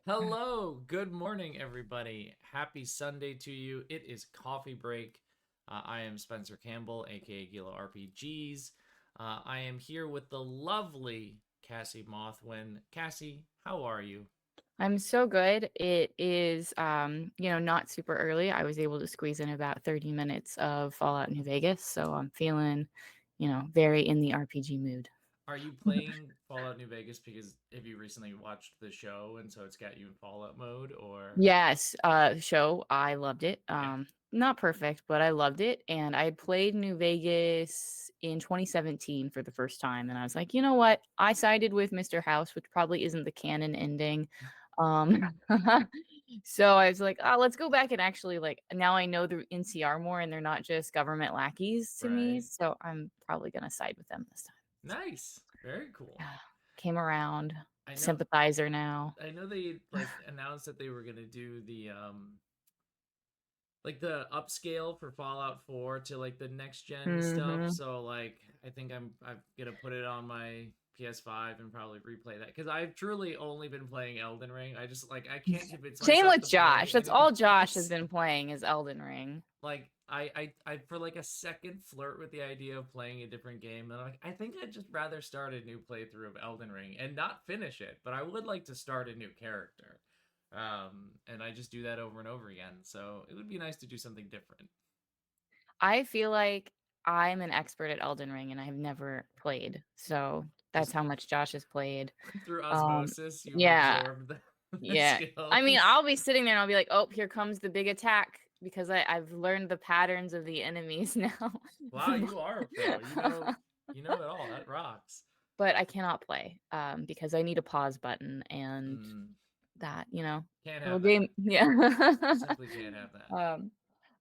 Hello, good morning, everybody. Happy Sunday to you. It is coffee break. I am Spencer Campbell, aka Gila RPGs. I am here with the lovely Cassi Mothwin. Cassie, how are you? I'm so good. It is, not super early. I was able to squeeze in about 30 minutes of Fallout New Vegas, so I'm feeling, very in the RPG mood. Are you playing Fallout New Vegas because have you recently watched the show and so it's got you in Fallout mode, or Yes, show. I loved it. yeah, Not perfect, but I loved it. And I played New Vegas in 2017 for the first time, and I was like, you know what? I sided with Mr. House, which probably isn't the canon ending. Um, so I was like, oh, let's go back and actually like now I know the NCR more, and they're not just government lackeys to me. right? So I'm probably gonna side with them this time. Nice, very cool. Yeah, came around, I know, sympathizer now. I know they like announced that they were gonna do the like the upscale for Fallout 4 to like the next gen stuff. Hmm. So like I think I'm gonna put it on my PS5 and probably replay that because I've truly only been playing Elden Ring. I just like I can't convince Same myself with to Josh. play That's anything all Josh has else. been playing is Elden Ring. Like I for like a second flirt with the idea of playing a different game, and I'm like I think I'd just rather start a new playthrough of Elden Ring and not finish it, but I would like to start a new character. And I just do that over and over again. So it would be nice to do something different. I feel like I'm an expert at Elden Ring and I've never played. So that's Just how much Josh has played. through Um, osmosis, you've yeah, absorbed the yeah. I mean, skills. I'll be sitting there and I'll be like, oh, here comes the big attack because I've learned the patterns of the enemies now. Wow, you are a pro. You know it all. That rocks. But I cannot play because I need a pause button and Mm, that, can't little have game. that. Yeah. Simply can't have that. Um,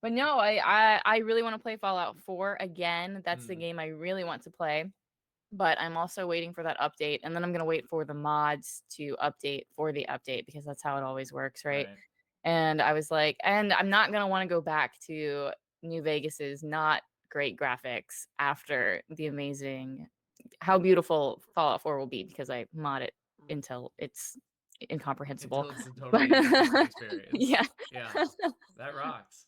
but no, I really want to play Fallout 4 again. That's the Mm, game I really want to play. But I'm also waiting for that update, and then I'm gonna wait for the mods to update for the update because that's how it always works, right? right. And I was like, and I'm not gonna want to go back to New Vegas's not great graphics after the amazing how beautiful Fallout 4 will be because I mod it until it's incomprehensible. Until it's a But totally different experience. yeah. Yeah, that rocks.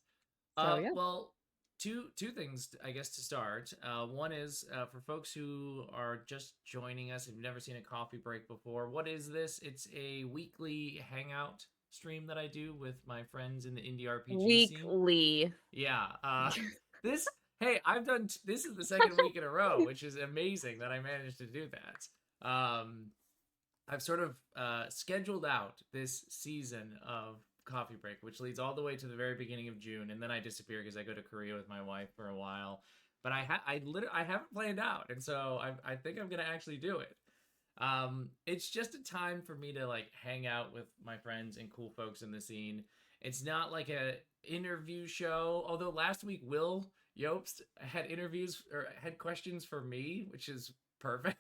So yeah. Well, two things I guess to start. One is for folks who are just joining us, if you've never seen a coffee break before. What is this? It's a weekly hangout stream that I do with my friends in the indie RPG scene. Weekly. Yeah. This. Hey, this is the second week in a row, which is amazing that I managed to do that. I've sort of scheduled out this season of coffee break, which leads all the way to the very beginning of June, and then I disappear because I go to Korea with my wife for a while. But I haven't planned out, and so I think I'm gonna actually do it. It's just a time for me to like hang out with my friends and cool folks in the scene. It's not like a interview show, although last week Will Yobst had interviews or had questions for me, which is perfect.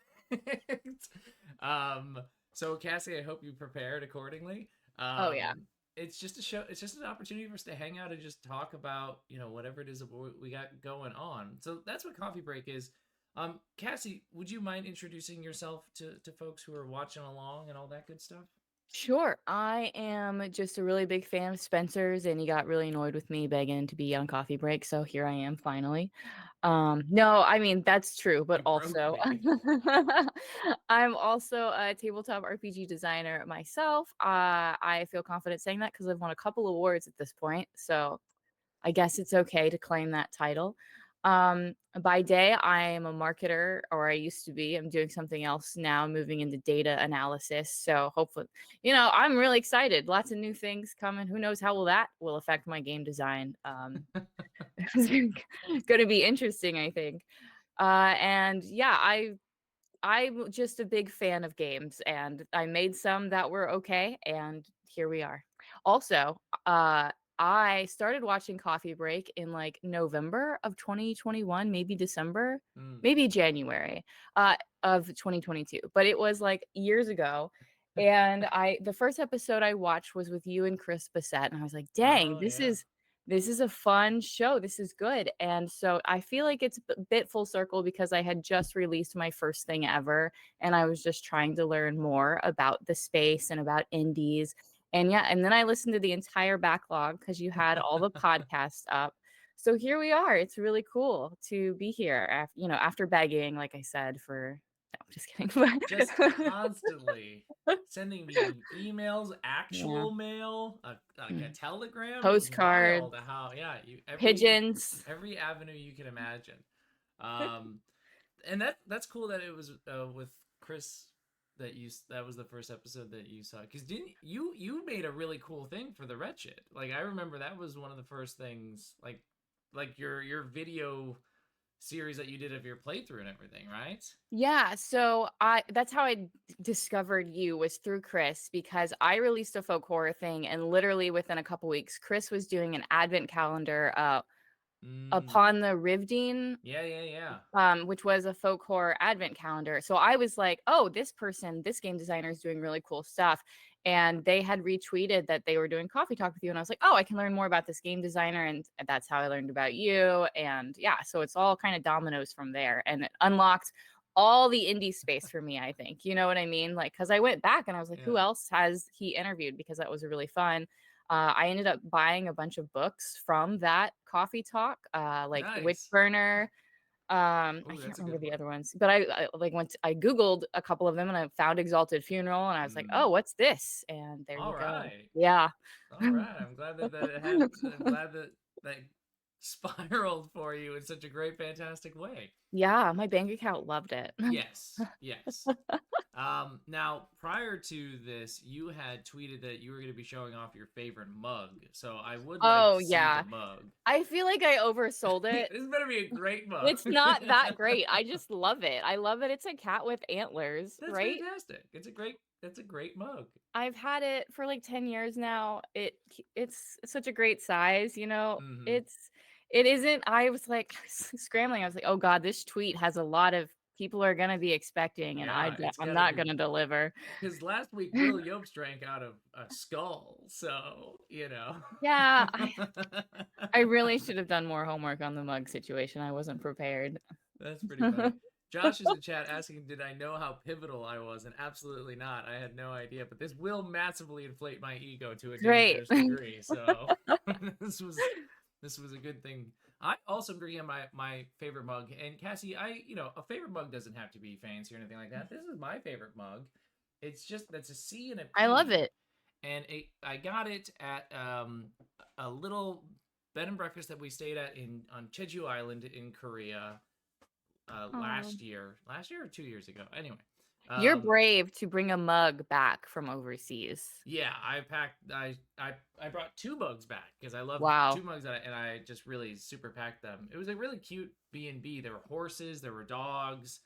um, so Cassie, I hope you prepared accordingly. Oh yeah. It's just a show. It's just an opportunity for us to hang out and just talk about whatever it is that we got going on. So that's what coffee break is. Cassie, would you mind introducing yourself to folks who are watching along and all that good stuff? Sure. I am just a really big fan of Spencer's, and he got really annoyed with me begging to be on coffee break. So here I am finally. No, I mean, that's true, but You broke also me. I'm also a tabletop RPG designer myself. I feel confident saying that because I've won a couple awards at this point. So I guess it's okay to claim that title. By day, I am a marketer, or I used to be. I'm doing something else now, moving into data analysis. So hopefully, I'm really excited. Lots of new things coming. Who knows how that will affect my game design? It's going to be interesting, I think. And yeah, I'm just a big fan of games, and I made some that were okay, and here we are. Also, I started watching Coffee Break in like November of 2021, maybe December, Mm. maybe January of 2022, but it was like years ago. And the first episode I watched was with you and Chris Bissett, and I was like, dang, Oh yeah. this is a fun show. This is good. And so I feel like it's a bit full circle because I had just released my first thing ever and I was just trying to learn more about the space and about indies. And yeah, and then I listened to the entire backlog because you had all the podcasts up. So here we are. It's really cool to be here after begging, like I said, for no, I'm just kidding. Just constantly sending me emails, Yeah. actual mail, like a Mm. telegram. It was Postcards, wild how, yeah, pigeons. every avenue you can imagine. Um, and that's cool that it was with Chris that was the first episode that you saw, because didn't you made a really cool thing for the Wretched. Like I remember that was one of the first things, like your video series that you did of your playthrough and everything, right? Yeah, so I that's how I discovered you, was through Chris, because I released a folk horror thing, and literally within a couple weeks Chris was doing an advent calendar Mm. upon the Rivdine, Yeah, yeah, yeah. which was a folk horror advent calendar. So I was like, oh, this game designer is doing really cool stuff. And they had retweeted that they were doing coffee talk with you. And I was like, oh, I can learn more about this game designer. And that's how I learned about you. And yeah, so it's all kind of dominoes from there. And it unlocked all the indie space for me, I think. You know what I mean? Like, because I went back and I was like, who Yeah. else has he interviewed? Because that was really fun. I ended up buying a bunch of books from that coffee talk, like Nice. Witchburner. I Oh, can't that's a remember good the one. other ones, but I like I Googled a couple of them and I found Exalted Funeral and I was like, Mm. oh, what's this? And there you All go. right. Yeah. All right. I'm glad that it had. I'm glad that that spiraled for you in such a great, fantastic way. Yeah, my bank account loved it. Yes. Yes. Now, prior to this, you had tweeted that you were going to be showing off your favorite mug. So I would like Oh to see the yeah. mug. I feel like I oversold it. This better be a great mug. It's not that great. I just love it. I love it. It's a cat with antlers, That's right? fantastic. That's a great mug. I've had it for like 10 years now. It's such a great size, you know. Mm-hmm. It isn't. I was like scrambling. I was like, "Oh god, this tweet has a lot of people are going to be expecting and Yeah, it's I'm got to not be, going to deliver." because last week Will Yopes drank out of a skull, so you know. Yeah, I really should have done more homework on the mug situation. I wasn't prepared. That's pretty funny. Josh is in chat asking, "Did I know how pivotal I was?" And absolutely not. I had no idea. But this will massively inflate my ego to a Great. dangerous degree. So this was this was a good thing. I also am drinking my favorite mug. And Cassie, a favorite mug doesn't have to be fancy or anything like that. This is my favorite mug. It's just that's a C and a I love P, it. and I got it at a little bed and breakfast that we stayed at in on Jeju Island in Korea Oh. last year or 2 years ago. Anyway, You're um, brave to bring a mug back from overseas. yeah, I brought two mugs back because I love two Wow. mugs and I just really super packed them. It was a really cute B&B. There were horses, there were dogs,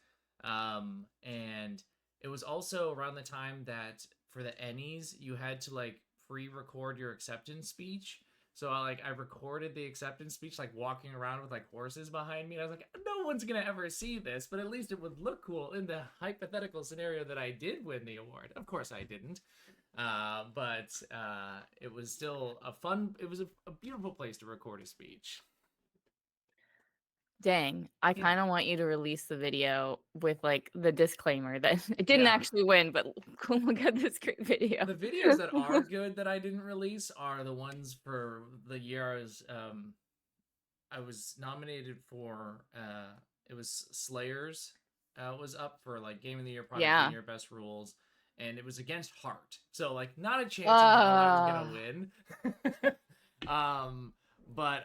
and it was also around the time that for the Ennies you had to like pre-record your acceptance speech. So I recorded the acceptance speech like walking around with like horses behind me. And I was like, no one's gonna ever see this, but at least it would look cool in the hypothetical scenario that I did win the award. Of course I didn't. But it was still it was a beautiful place to record a speech. Dang, I Yeah. kinda want you to release the video with, like, the disclaimer that it didn't Yeah. actually win, but look at this great video. The videos that are good that I didn't release are the ones for the year I was nominated for it was Slayers was up for like Game of the Year, Product of the Yeah. Year, Best Rules, and it was against Heart. So like not a chance in hell I was gonna Uh, win. um but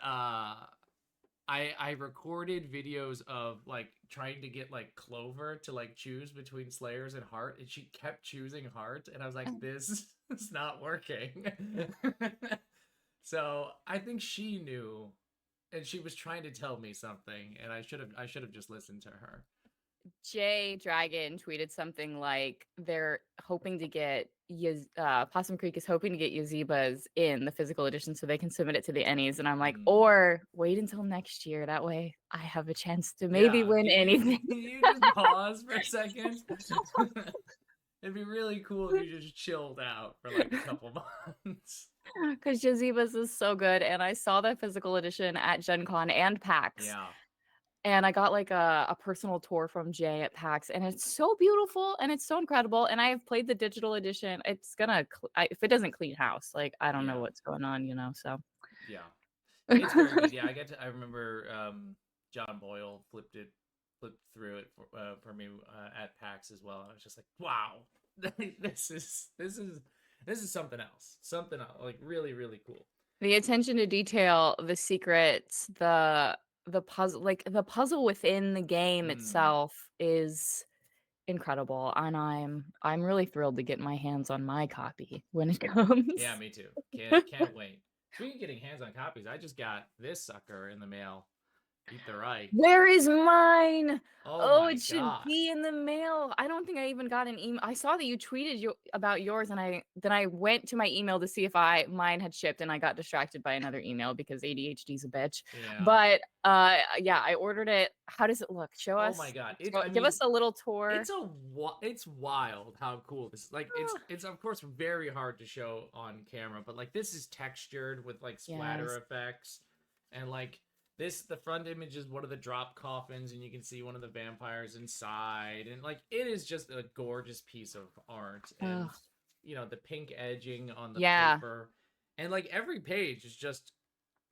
I recorded videos of like trying to get like Clover to like choose between Slayers and Heart, and she kept choosing Heart, and I was like, this is not working. So I think she knew, and she was trying to tell me something, and I should have just listened to her. Jay Dragon tweeted something like they're hoping to get Possum Creek is hoping to get Yazibas in the physical edition so they can submit it to the Ennies, and I'm like, Mm. or wait until next year. That way I have a chance to maybe Yeah, win can you anything. can you just pause for a second? It'd be really cool if you just chilled out for like a couple months. Because Jazibas is so good, and I saw the physical edition at Gen Con and PAX, Yeah. And I got like a personal tour from Jay at PAX, and it's so beautiful and it's so incredible. And I have played the digital edition. It's gonna, if it doesn't clean house, like I don't know Yeah. what's going on, you know. So Yeah. It's very good. Yeah, I remember John Boyle flipped through it for me at PAX as well. I was just like, wow, this is something else. Something else, like really really cool. the attention to detail, the secrets, the puzzle, like the puzzle within the game Mm. itself is incredible, and I'm really thrilled to get my hands on my copy when it Yeah, comes. me too. Can't wait. Speaking of getting hands on copies, I just got this sucker in the mail. Eat the Reich. Where is mine? Oh Oh, my it should god. be in the mail. I don't think I even got an email. I saw that you tweeted about yours, and I went to my email to see if mine had shipped, and I got distracted by another email because ADHD is a bitch. Yeah. But yeah, I ordered it. How does it look? Show Oh my us. god. I Give mean, us a little tour. it's wild how cool this is. Like Oh, it's of course very hard to show on camera, but like this is textured with like splatter yes. effects, and like the front image is one of the drop coffins, and you can see one of the vampires inside, and like it is just a gorgeous piece of art. And Oh, the pink edging on the yeah. paper, and like every page is just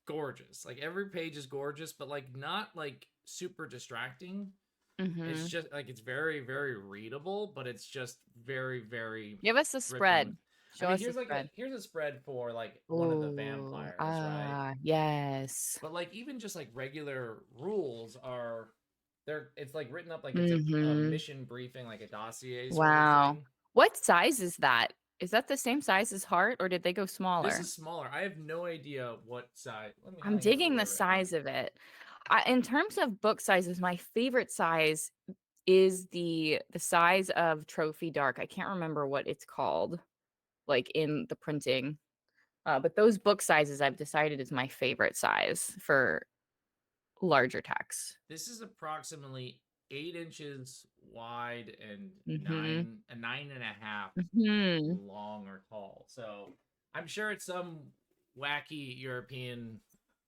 gorgeous. Like every page is gorgeous, but like not like super distracting. It's Mm-hmm. just like it's very very readable, but it's just very very Give us a gripping. spread. I Show mean, us a spread. here's a spread for like one of the Oh, vampires, right? yes. But like even just like regular rules are it's like written up like it's a Mm-hmm. mission briefing, like a dossier sort of Wow. thing. What size is that? Is that the same size as Heart, or did they go This smaller? is smaller. I have no idea what size. I I'm have a digging the ruler right here. size of it. In terms of book sizes, my favorite size is the size of Trophy Dark. I can't remember what it's called, like in the printing. But those book sizes I've decided is my favorite size for larger text. This is approximately 8 inches wide and Mm-hmm. nine and a half Hmm. long or tall. So I'm sure it's some wacky European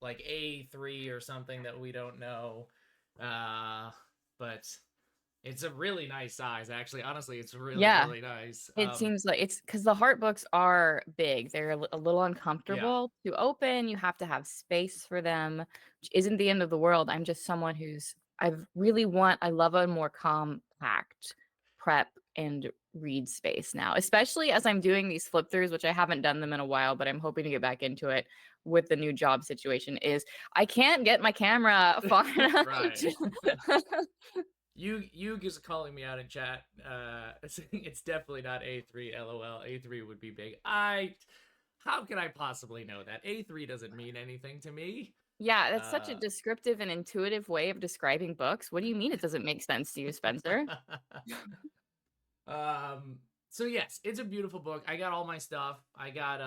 like A3 or something that we don't know. But it's a really nice size. Actually, honestly, it's really Yeah. really nice. It seems like it's because the Heart books are big. They're a little Yeah. uncomfortable to open. You have to have space for them, which isn't the end of the world. I'm just someone I love a more compact prep and read space now, especially as I'm doing these flip throughs, which I haven't done them in a while, but I'm hoping to get back into it with the new job situation. Is I can't get my camera far enough. Right. You is calling me out in chat. It's definitely not A3. LOL. A3 would be big. How can I possibly know that? A3 doesn't mean anything to me. Yeah, that's such a Uh, descriptive and intuitive way of describing books. What do you mean it doesn't make sense to you, Spencer? um. So yes, it's a beautiful book. I got all my stuff. I got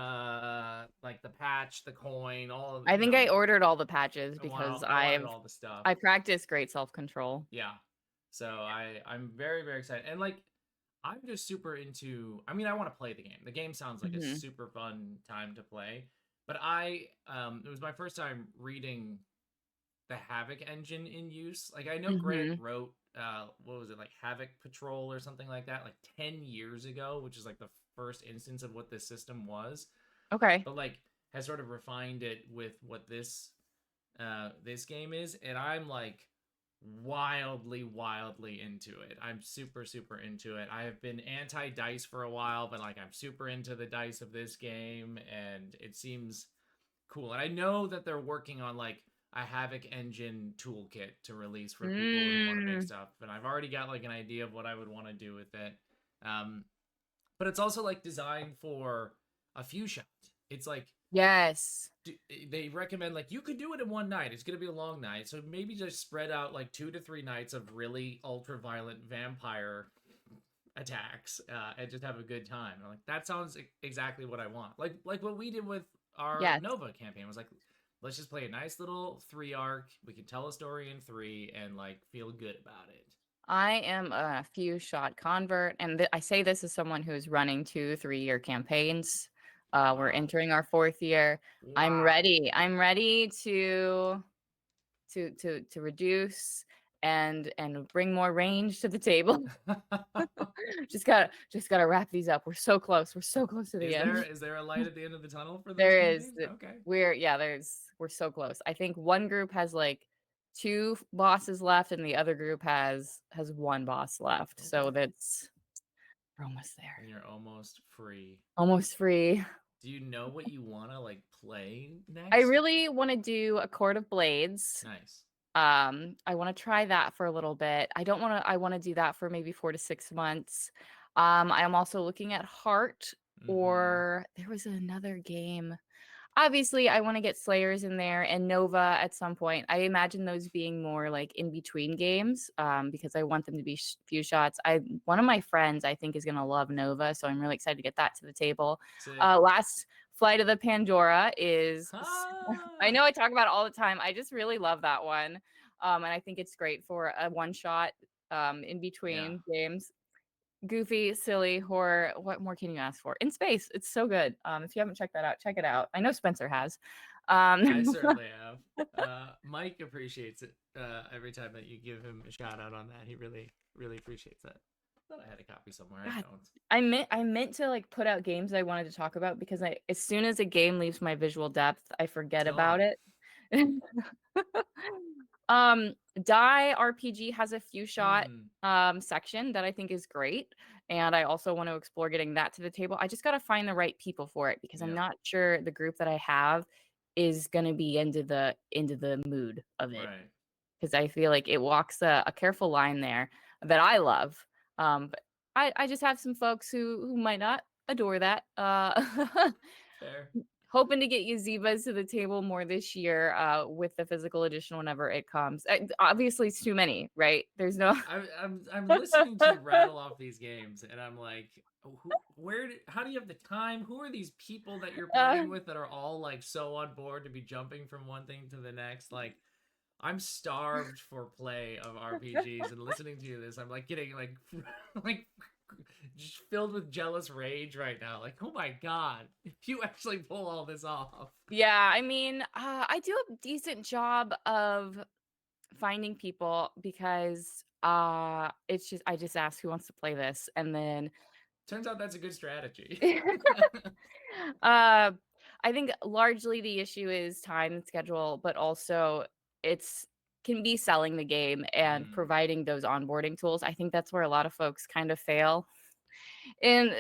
like the patch, the coin, all of I think I ordered all the patches because I wanted all the stuff. I practice great self-control. Yeah. So I'm very very excited, and like I'm just super into. I mean, I want to play the game. The game sounds like a Hmm. super fun time to play, but it was my first time reading the Havoc engine in use. Like I know Grant Hmm. wrote what was it, like Havoc Patrol or something like that, like 10 years ago, which is like the first instance of what this system was, Okay. but like has sort of refined it with what this game is, and I'm like wildly into it. I'm super super into it. I have been anti dice for a while, but like I'm super into the dice of this game, and it seems cool. And I know that they're working on like a Havoc engine toolkit to release for people who want to make Mm, stuff, and I've already got like an idea of what I would want to do with it. Um, but it's also like designed for a few shot. It's like yes. they recommend like you could do it in one night. It's gonna be a long night, so maybe just spread out like 2 to 3 nights of really ultra violent vampire attacks, and just have a good time. I'm like, that sounds exactly what I want. Like what we did with our Yes. Nova campaign was like, let's just play a nice little 3 arc. We can tell a story in three and like feel good about it. I am a few shot convert, and I say this as someone who's running 2 3 year campaigns. We're Wow, entering our fourth year. I'm wow. ready. I'm ready to to reduce and bring more range to the table. Just gotta wrap these up. We're so close. We're so close to the end. Is there a light at the end of the tunnel for those There is. campaigns? Okay. We're so close. I think one group has like two bosses left, and the other group has one boss left. Okay. So we're almost And there. you're almost free. Almost free. Do you know what you want to like play next? I really want to do a Court of Blades. Nice. I want to try that for a little bit. I want to do that for maybe 4 to 6 months. I am also looking at Heart, or there was another game. Obviously, I want to get Slayers in there and Nova at some point. I imagine those being more like in between games, because I want them to be few shots. One of my friends I think is gonna love Nova, so I'm really excited to get that to the table. Sick. Last Flight of the Pandora is. I Ah! know I talk about it all the time. I just really love that one, and I think it's great for a one shot in between games. Goofy, silly, horror. What more can you ask for? In space, it's so good. If you haven't checked that out, check it out. I know Spencer has. I certainly have. Mike appreciates it every time that you give him a shout out on that. He really, really appreciates that. I thought I had a copy somewhere. God, I don't. I meant to like put out games I wanted to talk about because as soon as a game leaves my visual depth, I forget about it. Die RPG has a few shot section that I think is great, and I also want to explore getting that to the table. I just got to find the right people for it because I'm not sure the group that I have is going to be into the mood of it. Right. Because I feel like it walks a careful line there that I love. But I just have some folks who might not adore that. Fair. Hoping to get Yazibas to the table more this year with the physical edition whenever it comes. Obviously, it's too many, right? There's no. I'm listening to you rattle off these games, and I'm like, how do you have the time? Who are these people that you're playing with that are all like so on board to be jumping from one thing to the next? Like, I'm starved for play of RPGs, and listening to this, I'm like getting like like just filled with jealous rage right now. Like, oh my god, if you actually pull all this off. Yeah, I mean, I do a decent job of finding people because it's just I just ask who wants to play this, and then turns out that's a good strategy. I think largely the issue is time and schedule, but also it's can be selling the game and providing those onboarding tools. I think that's where a lot of folks kind of fail. And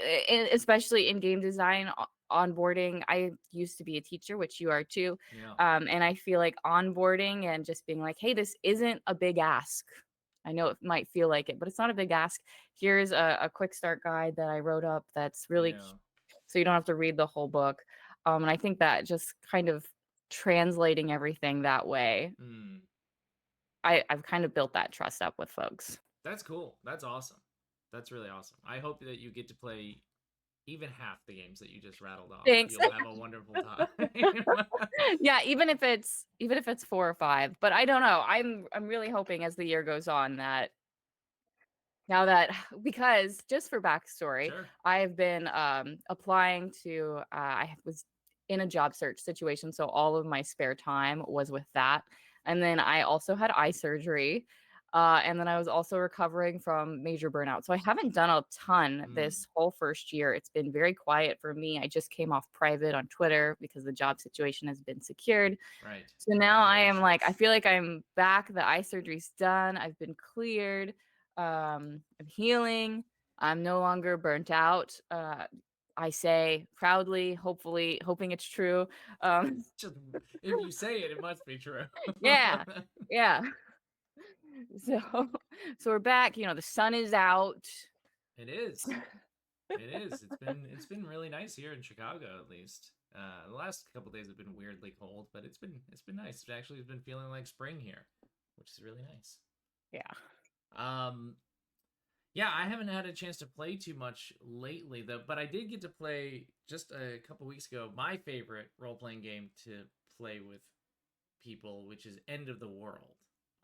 especially in game design onboarding, I used to be a teacher, which you are too. And I feel like onboarding and just being like, hey, this isn't a big ask. I know it might feel like it, but it's not a big ask. Here's a quick start guide that I wrote up that's really so you don't have to read the whole book. And I think that just kind of translating everything that way, I've kind of built that trust up with folks. That's cool. That's awesome. That's really awesome. I hope that you get to play even half the games that you just rattled off. Thanks. You'll have a wonderful time. Yeah, even if it's 4 or 5, but I don't know. I'm really hoping as the year goes on that now that because just for backstory, I've been applying to I was in a job search situation, so all of my spare time was with that. And then I also had eye surgery. And then I was also recovering from major burnout. So I haven't done a ton this whole first year. It's been very quiet for me. I just came off private on Twitter because the job situation has been secured. Right. So now I am like, I feel like I'm back. The eye surgery's done. I've been cleared. I'm healing. I'm no longer burnt out. I say proudly, hopefully, hoping it's true. Just if you say it, it must be true. Yeah. So we're back. You know, the sun is out. It is. It is. It's been really nice here in Chicago, at least. The last couple days have been weirdly cold, but it's been nice. It actually has been feeling like spring here, which is really nice. Yeah. Yeah, I haven't had a chance to play too much lately, though, but I did get to play just a couple weeks ago my favorite role-playing game to play with people, which is End of the World.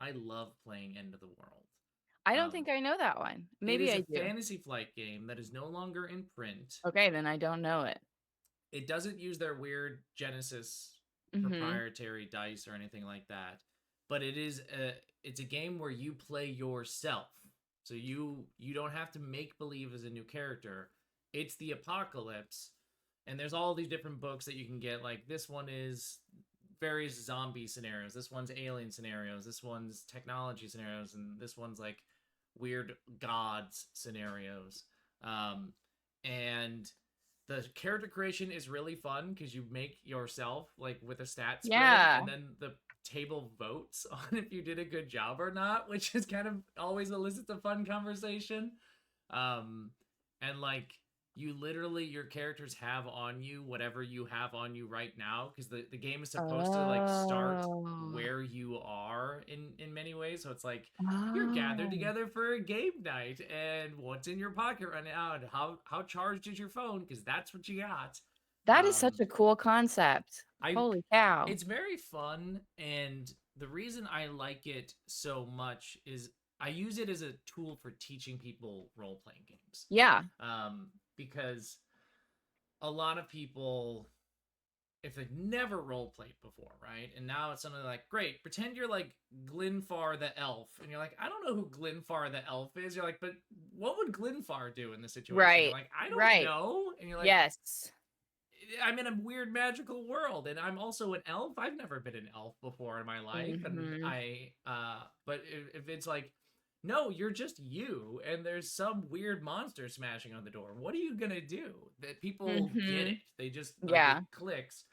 I love playing End of the World. I don't think I know that one. Maybe I do. It is a Fantasy Flight game that is no longer in print. Okay, then I don't know it. It doesn't use their weird Genesis proprietary dice or anything like that. but it's a game where you play yourself. So you don't have to make believe as a new character. It's the apocalypse, and there's all these different books that you can get. Like this one is various zombie scenarios. This one's alien scenarios. This one's technology scenarios, and this one's like weird gods scenarios. And the character creation is really fun because you make yourself like with a stat spread, Yeah. and then the table votes on if you did a good job or not, which is kind of always elicits a fun conversation. Um, and like you literally your characters have on you whatever you have on you right now because the game is supposed to like start Oh. where you are in many ways. So it's like you're gathered Oh. together for a game night and what's in your pocket right now and how charged is your phone because that's what you got. That is such um a cool concept. I Holy cow. It's very fun, and the reason I like it so much is I use it as a tool for teaching people role playing games. Yeah. Because a lot of people, if they've never role played before, right? And now it's something like, great, pretend you're like Glinfar the elf. And you're like, I don't know who Glinfar the elf is. You're like, but what would Glinfar do in this situation? You're Right. like, I don't Right. know. And you're like, Yes. I'm in a weird magical world, and I'm also an elf. I've never been an elf before in my life, and Mhm. but if it's like, no, you're just you, and there's some weird monster smashing on the door. What are you gonna do? That people get it. Mhm. They just like it Yeah. clicks,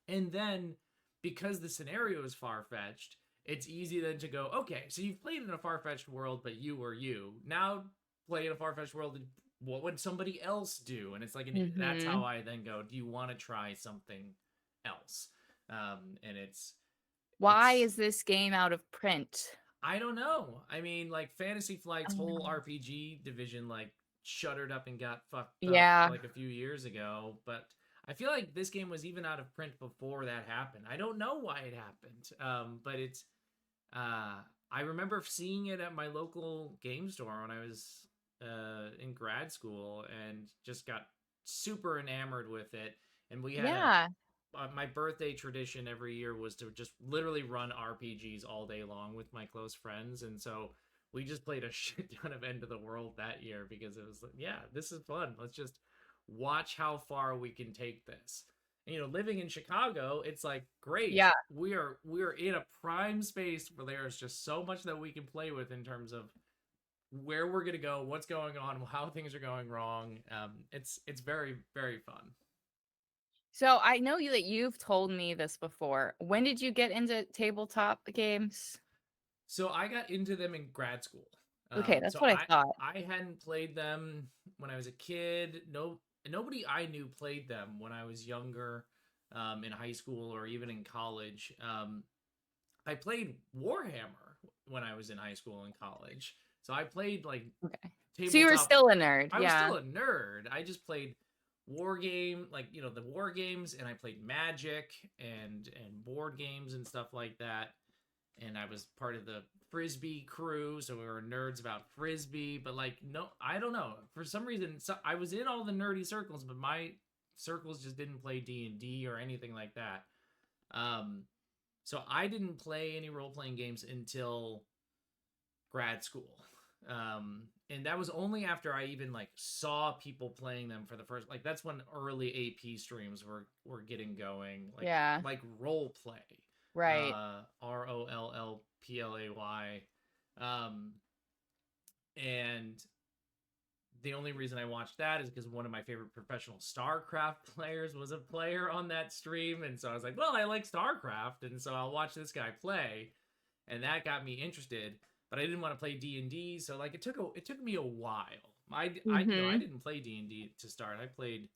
and then because the scenario is far fetched, it's easy then to go, okay, so you've played in a far fetched world, but you were you. Now play in a far fetched world what would somebody else do? And it's like that's how Mhm. I then go, do you want to try something else? And Why it's is this game out of print? I don't know. I mean, like Fantasy Flight's whole Um, RPG division like shuttered up and got fucked up yeah. like a few years ago, but I feel like this game was even out of print before that happened. I don't know why it happened. But it's I remember seeing it at my local game store when I was in grad school and just got super enamored with it. And we had a Yeah. my birthday tradition every year was to just literally run RPGs all day long with my close friends, and so we just played a shit ton of End of the World that year because it was like, yeah, this is fun. Let's just watch how far we can take this. And, living in Chicago, it's like great. Yeah. We are in a prime space where there is just so much that we can play with in terms of where we're gonna go, what's going on, how things are going wrong. It's very very fun. So I know that you've told me this before. When did you get into tabletop games? So I got into them in grad school. Okay, that's So what I thought. I hadn't played them when I was a kid. No, nobody I knew played them when I was younger, in high school or even in college. I played Warhammer when I was in high school and college. So I played like Okay. So you were tabletop. still a nerd. I was Yeah. still a nerd. I just played war game, like the war games, and I played Magic and board games and stuff like that. And I was part of the frisbee crew, so we were nerds about frisbee. But like, no, I don't know. For some reason, so I was in all the nerdy circles, but my circles just didn't play D&D or anything like that. Um, so I didn't play any role playing games until grad school. And that was only after I even like saw people playing them for the first, like that's when early AP streams were getting going, Yeah. like role play, Right. ROLLPLAY. Um, and the only reason I watched that is because one of my favorite professional StarCraft players was a player on that stream, and so I was like, well, I like StarCraft, and so I'll watch this guy play, and that got me interested. But I didn't want to play D&D, so like it took me a while. I Mhm. didn't play D&D to start. I played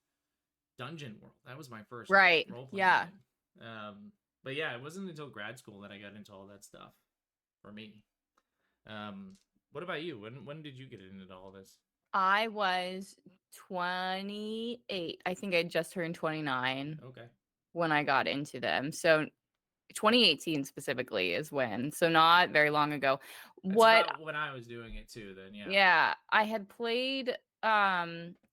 Dungeon World. That was my first Right. role playing Yeah. game. But yeah, it wasn't until grad school that I got into all that stuff for me. Um, what about you? When did you get into all this? I was 28. I think I just turned 29 Okay. when I got into them. So 2018 specifically is when. So not very long ago. That's What about when I was doing it too, then yeah. Yeah, I had played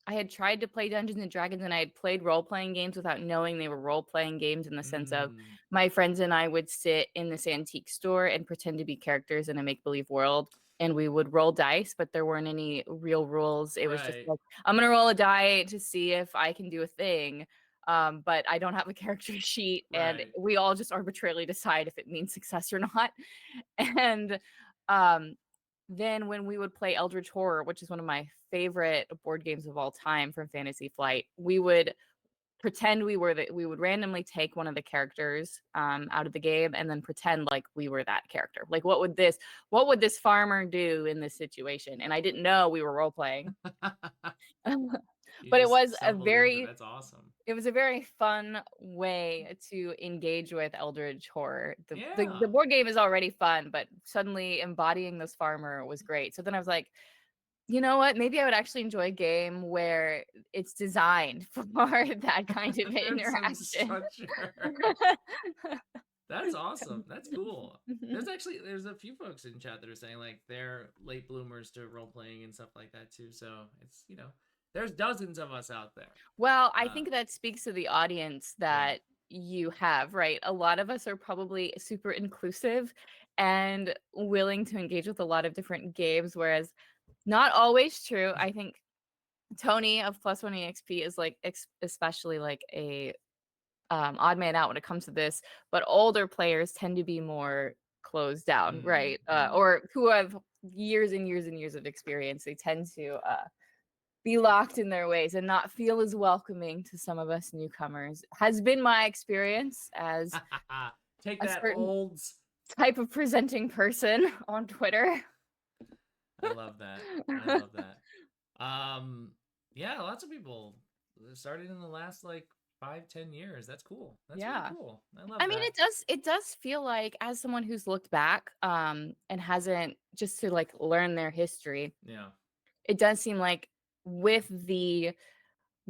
I had tried to play Dungeons and Dragons, and I had played role-playing games without knowing they were role-playing games, in the sense of Mm, my friends and I would sit in this antique store and pretend to be characters in a make-believe world, and we would roll dice, but there weren't any real rules. It was just right, like, I'm gonna roll a die to see if I can do a thing. But I don't have a character sheet, and right. we all just arbitrarily decide if it means success or not. And um, then when we would play Eldritch Horror, which is one of my favorite board games of all time from Fantasy Flight, we would pretend we would randomly take one of the characters out of the game and then pretend like we were that character. Like, what would this farmer do in this situation? And I didn't know we were role playing. You But it just was a stumbled into it. very That's awesome. it was a very fun way to engage with Eldritch Horror. The Yeah. board game is already fun, but suddenly embodying this farmer was great. So then I was like, you know what? Maybe I would actually enjoy a game where it's designed for that kind of There's some interaction. structure. That's awesome. That's cool. There's a few folks in chat that are saying like they're late bloomers to role playing and stuff like that too. So it's there's dozens of us out there. Well, I Uh, think that speaks to the audience yeah. that you have, right? A lot of us are probably super inclusive and willing to engage with a lot of different games, whereas not always true. I think Tony of Plus One EXP is like especially like a odd man out when it comes to this, but older players tend to be more closed down, right? Mm. Or who have years and years and years of experience. They tend to be locked in their ways and not feel as welcoming to some of us newcomers. Has been my experience as Take a that, certain olds. type of presenting person on Twitter. I love that. I love that. Yeah, lots of people started in the last like 5-10 years. That's cool. That's really Yeah. cool. I love I mean, that. it does feel like, as someone who's looked back and hasn't, just to like learn their history, Yeah. it does seem like with the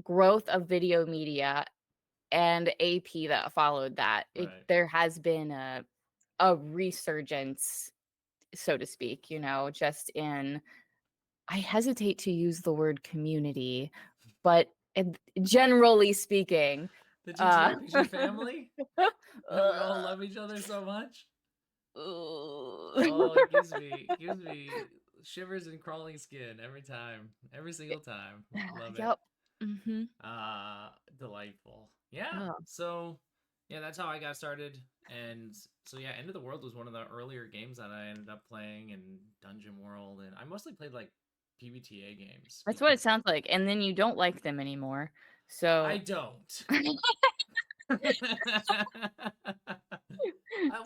growth of video media and AP that followed that, Right. there has been a resurgence, so to speak, just in, I hesitate to use the word community, but generally speaking, The uh TTRPG family that we all love each other so much. Oh, it gives me shivers and crawling skin every time, every single time. Love it. Yep. Hmm. Delightful. Yeah. Oh, So, yeah, that's how I got started. And so, yeah, End of the World was one of the earlier games that I ended up playing, and Dungeon World, and I mostly played like PBTA games that's what because it sounds like. And then you don't like them anymore. I So don't.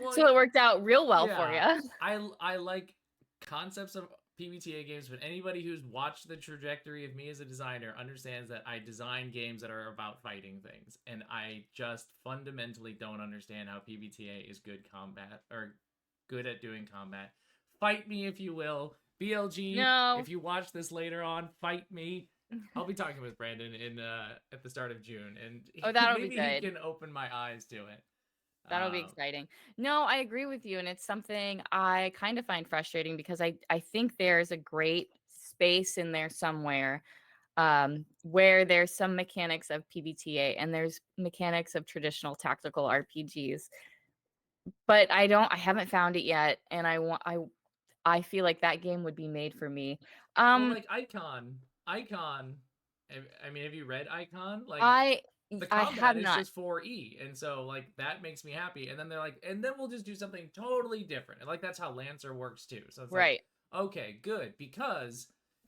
Well, so it worked out real well for yeah, you. I like concepts of PBTA games, but anybody who's watched the trajectory of me as a designer understands that I design games that are about fighting things, and I just fundamentally don't understand how PBTA is good combat or good at doing combat. Fight me if you will, BLG. No. If you watch this later on, fight me. I'll be talking with Brandon in at the start of June, and Oh, that'll be maybe he good. can open my eyes to it. That'll be Um, exciting. No, I agree with you. And it's something I kind of find frustrating because I think there's a great space in there somewhere, where there's some mechanics of PBTA and there's mechanics of traditional tactical RPGs. But I haven't found it yet. And I feel like that game would be made for me. Well, Um, like Icon. I mean, have you read Icon? Like I the I combat have is not. just 4E, and so like that makes me happy. And then they're like, and then we'll just do something totally different. And like that's how Lancer works too. So it's like, Right, okay, good, because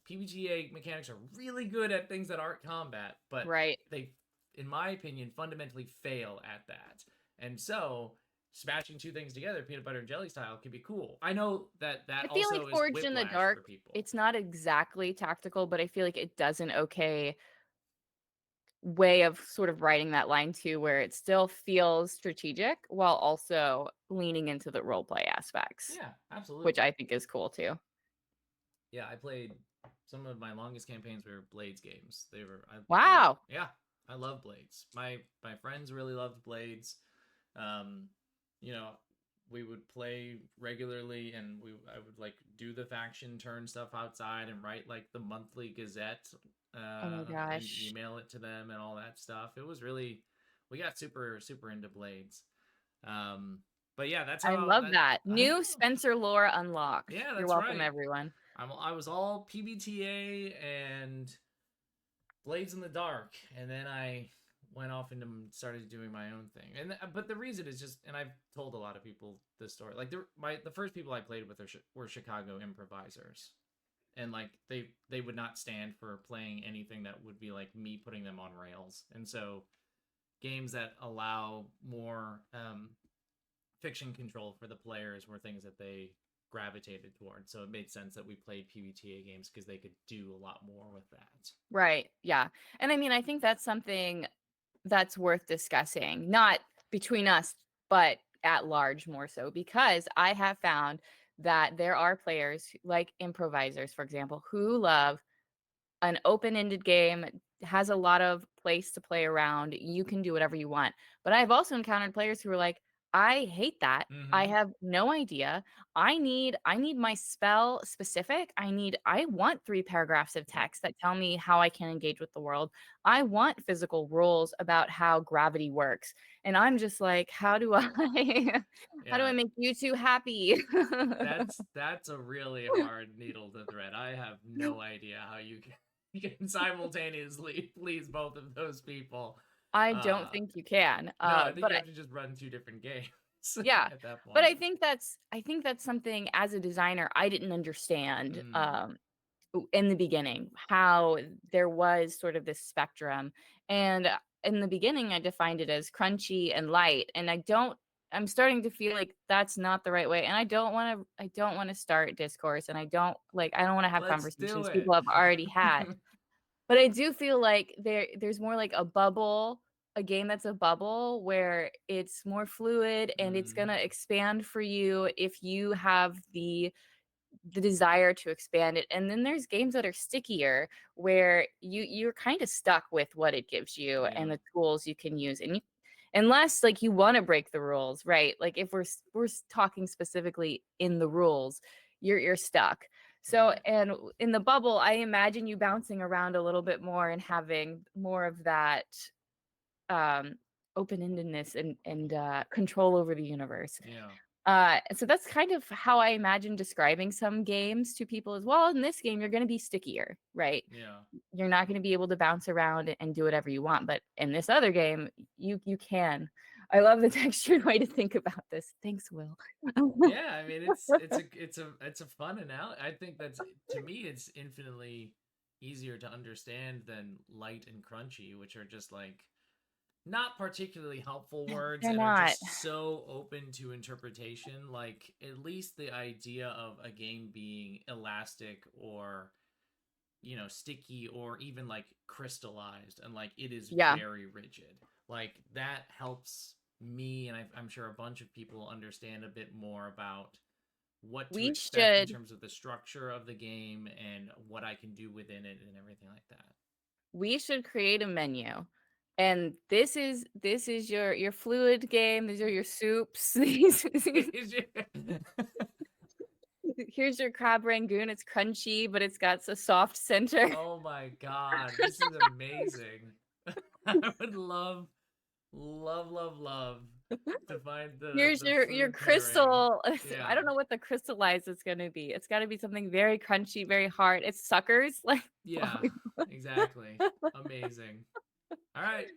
PBTA mechanics are really good at things that aren't combat, but right. they, in my opinion, fundamentally fail at that. And so smashing two things together, peanut butter and jelly style, can be cool. I know that I that feel like also is Forged in the whiplash Dark, for people. it's not exactly tactical, but I feel like it does an okay way of sort of writing that line too, where it still feels strategic while also leaning into the role play aspects, Yeah, which absolutely. I think is cool too. Yeah, I played some of my longest campaigns were Blades games. They were Wow. yeah, I love Blades. My friends really loved Blades. Um, you know, we would play regularly, and I would like do the faction turn stuff outside and write like the monthly Gazette Oh my and gosh. email it to them and all that stuff. It was really, we got super into Blades. Um, but yeah, that's I how love that that. I New know. Spencer lore unlocked. Yeah, You're that's welcome, right. everyone. I was all PBTA and Blades in the Dark, and then I went off and started doing my own thing. And but the reason is just, and I've told a lot of people this story. Like the first people I played with were Chicago improvisers, and like they would not stand for playing anything that would be like me putting them on rails. And so games that allow more fiction control for the players were things that they gravitated towards. So it made sense that we played PBTA games because they could do a lot more with that. Right. Yeah. And I mean, I think that's something that's worth discussing, not between us, but at large more so, because I have found that there are players like improvisers, for example, who love an open-ended game, has a lot of place to play around. You can do whatever you want. But I've also encountered players who are like, I hate that. I Mm-hmm. have no idea. I need my spell specific. I want 3 paragraphs of Yep. text that tell me how I can engage with the world. I want physical rules about how gravity works. And I'm just like, how do I how do I Yeah. make you two happy? That's a really hard needle to thread. I have no idea how you can simultaneously please both of those people. I don't Uh think you can. no, I think But you have to just run two different games yeah, at that but point. I think that's something as a designer I didn't understand Mm, in the beginning, how there was sort of this spectrum. And in the beginning I defined it as crunchy and light, and I'm starting to feel like that's not the right way, and I don't want to start discourse, and I don't want to have let's do conversations it. people have already had. But I do feel like there's more like a game that's a bubble where it's more fluid and it's mm, gonna expand for you if you have the desire to expand it. And then there's games that are stickier where you're kind of stuck with what it gives you yeah. and the tools you can use. And unless like you want to break the rules, right? Like if we're talking specifically in the rules, you're stuck. So, Right. and in the bubble, I imagine you bouncing around a little bit more and having more of that um open-endedness and control over the universe. Yeah. So that's kind of how I imagine describing some games to people as well. In this game, you're going to be stickier, right? Yeah. You're not going to be able to bounce around and do whatever you want. But in this other game, you can. I love the textured way to think about this. Thanks, Will. Yeah, I mean it's a fun analogy. I think that's, to me it's infinitely easier to understand than light and crunchy, which are just like not particularly helpful words They're and are not. just so open to interpretation. Like at least the idea of a game being elastic or sticky or even like crystallized and like it is Yeah, very rigid, like that helps me, and I'm sure a bunch of people understand a bit more about what to we expect in should terms of the structure of the game and what I can do within it and everything like that. we should create a menu. And this is your fluid game. These are your soups. Here's your crab rangoon. It's crunchy, but it's got a soft center. Oh my god, this is amazing. I would love to find Here's the your food pairing. crystal. I Yeah. don't know what the crystallized is going to be. It's got to be something very crunchy, very hard. It's suckers, like Yeah, exactly. Amazing. All right.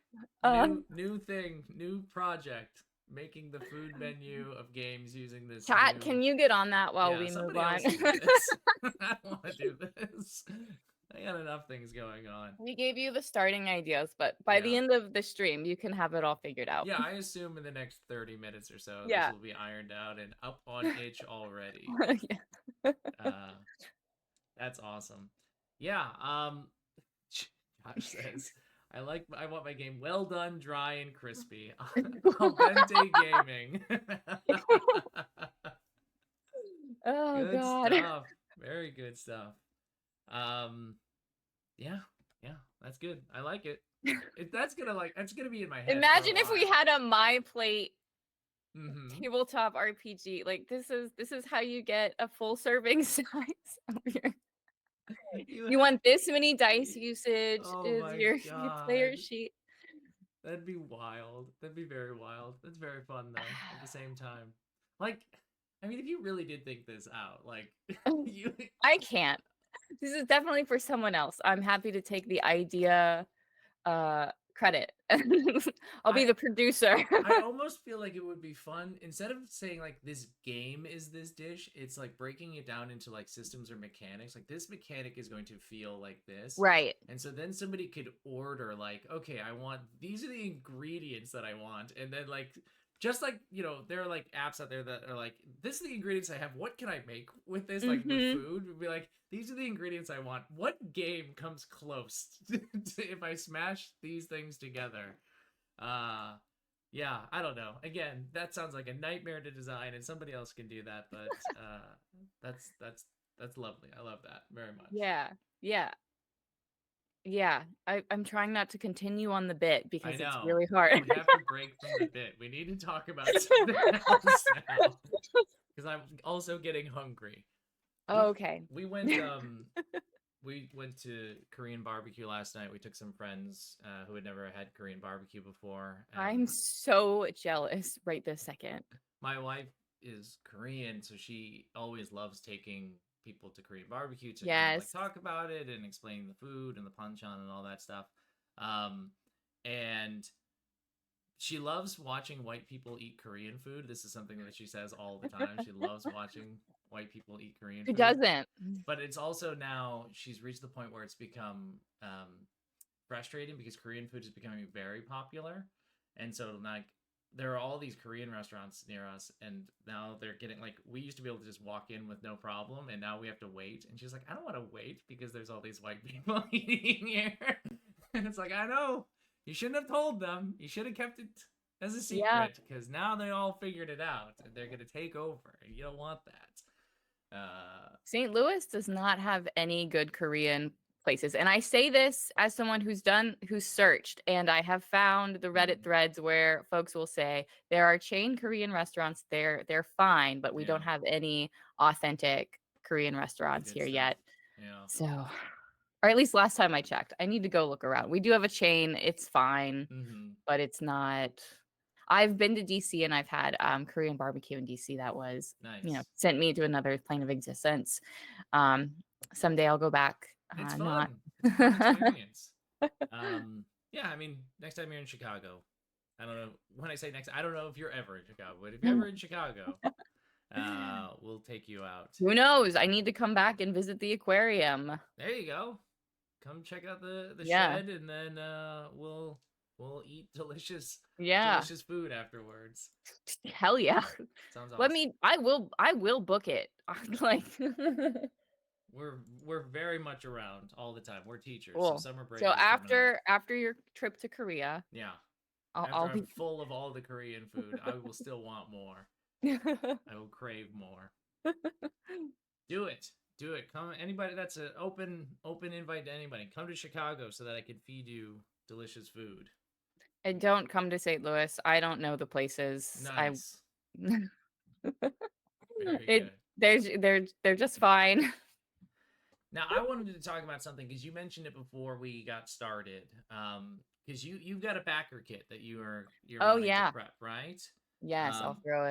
uh, New thing, new project. Making the food menu of games using this chat. new. Can you get on that while Yeah, we move somebody on? else do this. I don't want to do this. I got enough things going on. We gave you the starting ideas, but by the Yeah. end of the stream, you can have it all figured out. Yeah, I assume in the next 30 minutes or so this Yeah. will be ironed out and up on itch already. Yeah. Uh that's awesome. Yeah, Josh says, I want my game well done, dry, and crispy. Al dente gaming. Oh Good God. stuff. Very good stuff. Um, yeah, yeah, that's good. I like it. That's gonna be in my head for a Imagine if we while. had a My Plate Mm-hmm. tabletop RPG. Like this is how you get a full serving size of your You You want this many dice usage oh is my your god. player sheet. That'd be wild. That'd be very wild. That's very fun though, at the same time. Like, I mean, if you really did think this out, like you I can't. This is definitely for someone else. I'm happy to take the idea credit. I'll be I the producer. I almost feel like it would be fun instead of saying like this game is this dish, it's like breaking it down into like systems or mechanics. Like this mechanic is going to feel like this. Right. And so then somebody could order like, okay, I want these are the ingredients that I want. And then like just like, there are like apps out there that are like, this is the ingredients I have. What can I make with this? Like the Mhm. food would be like, these are the ingredients I want. What game comes close to if I smash these things together? Uh yeah, I don't know. Again, that sounds like a nightmare to design and somebody else can do that, but that's lovely. I love that very much. Yeah. Yeah. Yeah. I'm trying not to continue on the bit I because it's know. really hard. We have to break from the bit. We need to talk about something else now because I'm also getting hungry. We Okay. we went we went to Korean barbecue last night. We took some friends who had never had Korean barbecue before. I'm so jealous right this second. My wife is Korean, so she always loves taking people to Korean barbecue to kind of like Yes. talk about it and explain the food and the panchan and all that stuff. Um, and she loves watching white people eat Korean food. This is something that she says all the time. She loves watching white people eat Korean Who food. doesn't? But it's also now she's reached the point where it's become frustrating because Korean food is becoming very popular, and so like there are all these Korean restaurants near us, and now they're getting like we used to be able to just walk in with no problem, and now we have to wait. And she's like, I don't want to wait because there's all these white people eating here, and it's like I know you shouldn't have told them. You should have kept it as a Yeah. secret because now they all figured it out and they're gonna take over, and you don't want that. St. Louis does not have any good Korean places. And I say this as someone who's searched, and I have found the Reddit Mm, threads where folks will say there are chain Korean restaurants, they're fine, but we yeah, don't have any authentic Korean the restaurants good here stuff. yet. Yeah. So, or at least last time I checked. I need to go look around. We do have a chain, it's fine, Mm-hmm. but it's not. I've been to DC and I've had Korean barbecue in DC that was, Nice. sent me to another plane of existence. Um, someday I'll go back. It's Not. fun. It's a fun experience. Um, yeah, I mean, next time you're in Chicago, I don't know when I say next. I don't know if you're ever in Chicago, but if you're ever in Chicago, we'll take you out. Who knows? I need to come back and visit the aquarium. There you go. Come check out the Yeah. shed, and then we'll eat Yeah. delicious food afterwards. Hell yeah. Sounds Let awesome. me I will book it. Like We're very much around all the time. We're teachers, so cool. summer break So is coming up. after your trip to Korea, Yeah. After I'll I'm be full of all the Korean food, I will still want more. I will crave more. Do it. Do it. Come anybody that's an open invite to anybody. Come to Chicago so that I can feed you delicious food. And don't come to St. Louis. I don't know the places. I Nice. Very it good. they're just fine. Now I wanted to talk about something because you mentioned it before we got started. Because you've got a backer kit that you're Oh wanting to yeah. prep, right? Yes, Um, I'll throw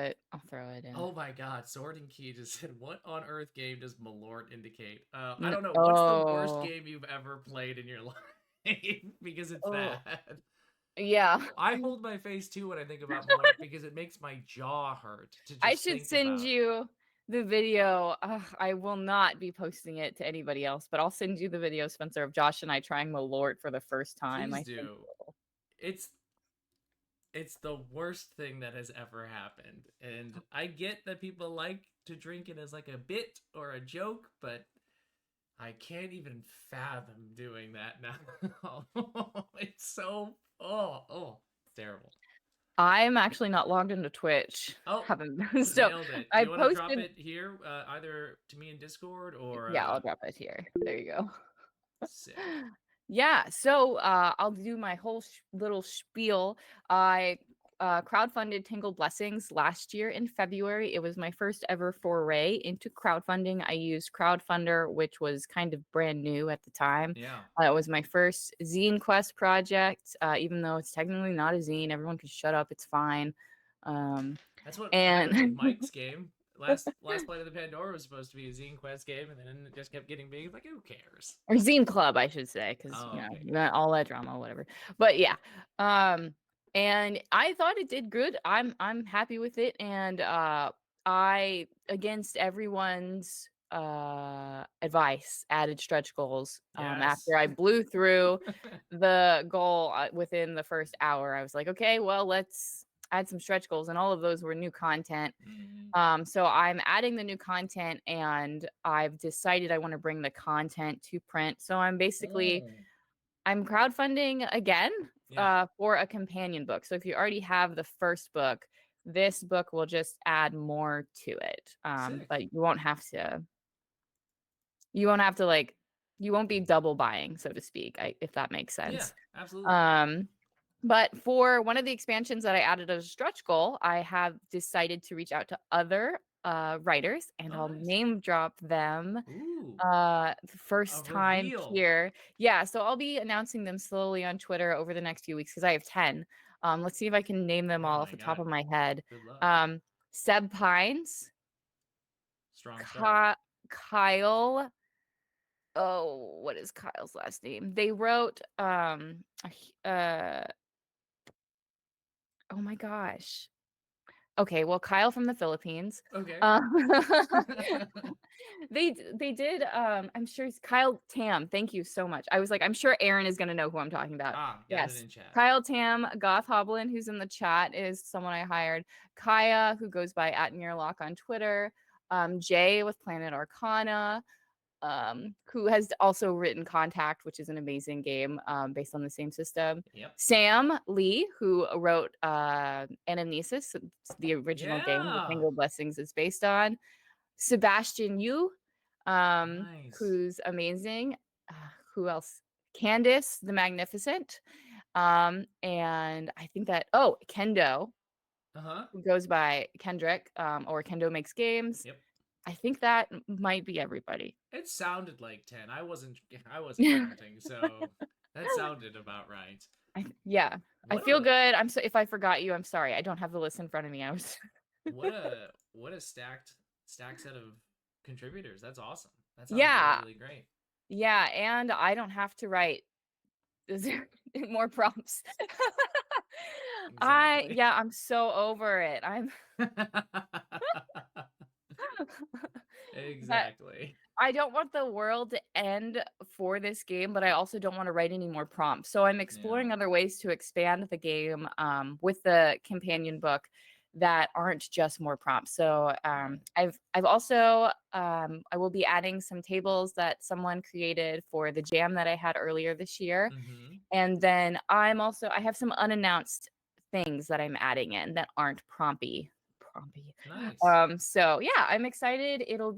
it in. oh my God, Sword and Key just said, "What on earth game does Malort indicate?" I don't know. What's the worst Oh. game you've ever played in your life? Because it's Oh. bad. Yeah. I hold my face too when I think about Malort because it makes my jaw hurt to I just should think send about. you the video. I will not be posting it to anybody else, but I'll send you the video, Spencer, of Josh and I trying Malort for the first time. Please I think. do. It's it's the worst thing that has ever happened. And I get that people like to drink it as like a bit or a joke, but I can't even fathom doing that now. It's so it's terrible. I'm actually not logged into Twitch. Oh, Haven't so nailed it. Do I you want to drop posted. it here, either to me in Discord or Yeah, I'll drop it here. There you go. sick? Yeah, so I'll do my whole little spiel. I crowdfunded Tingle Blessings last year in February. It was my first ever foray into crowdfunding. I used Crowdfunder, which was kind of brand new at the time. Yeah. It was my first Zine Quest project, even though it's technically not a zine. Everyone can shut up. It's fine. That's what happened with And Mike's game. Last Flight of the Pandora was supposed to be a Zine Quest game, and then it just kept getting big. Like, who cares? or Zine Club, I should say, because Oh, okay. all that drama, whatever. But yeah, and I thought it did good. I'm happy with it, and I, against everyone's advice, added stretch goals. Yes. After I blew through the goal within the first hour, I was like, okay, well, let's add some stretch goals, and all of those were new content. So I'm adding the new content, and I've decided I want to bring the content to print. So I'm basically Oh. I'm crowdfunding again Yeah. for a companion book. So if you already have the first book, this book will just add more to it. Sick. But you won't have to like you won't be double buying, so to speak, if that makes Yeah, sense. absolutely. Um, but for one of the expansions that I added as a stretch goal, I have decided to reach out to other writers, and Oh, I'll nice. name drop them Ooh, the a first time reveal. here. Yeah, so I'll be announcing them slowly on Twitter over the next few weeks because I have 10. Let's see if I can name them Oh all off my the top god. of my head. Good luck. Um, Seb Pines, Strong start. Kyle. Oh, what is Kyle's last name? They wrote uh oh my gosh. Okay, well, Kyle from the Philippines. Okay. Uh, they did. I'm sure it's Kyle Tam. Thank you so much. I was like, I'm sure Aaron is gonna know who I'm talking about. Got it Yes, in chat. Kyle Tam, Goth Hoblin, who's in the chat, is someone I hired. Kaya, who goes by @Nearlock on Twitter. Jay with Planet Arcana, who has also written Contact, which is an amazing game based on the same system. Yep. Sam Lee, who wrote Anamnesis, the original game the Yeah. Single Blessings is based on. Sebastian Yu, Nice. who's amazing. Uh, who else? Candice the Magnificent. And I think that, Kendo, Uh-huh. who goes by Kendrick, or Kendo Makes Games. Yep. I think that might be everybody. It sounded like 10. I wasn't counting, so that sounded about right. Yeah, I What feel a good. I'm so if I forgot you, I'm sorry. I don't have the list in front of me. I was what a stacked set of contributors. That's awesome. That sounds really, Yeah, really great. yeah, and I don't have to write more prompts. Exactly. I'm so over it. I'm but Exactly. I don't want the world to end for this game, but I also don't want to write any more prompts. So I'm Yeah. exploring other ways to expand the game with the companion book that aren't just more prompts. So Right. I've also I will be adding some tables that someone created for the jam that I had earlier this year, Mm-hmm. and then I have some unannounced things that I'm adding in that aren't prompty. Prompty. Nice. So yeah, I'm excited. It will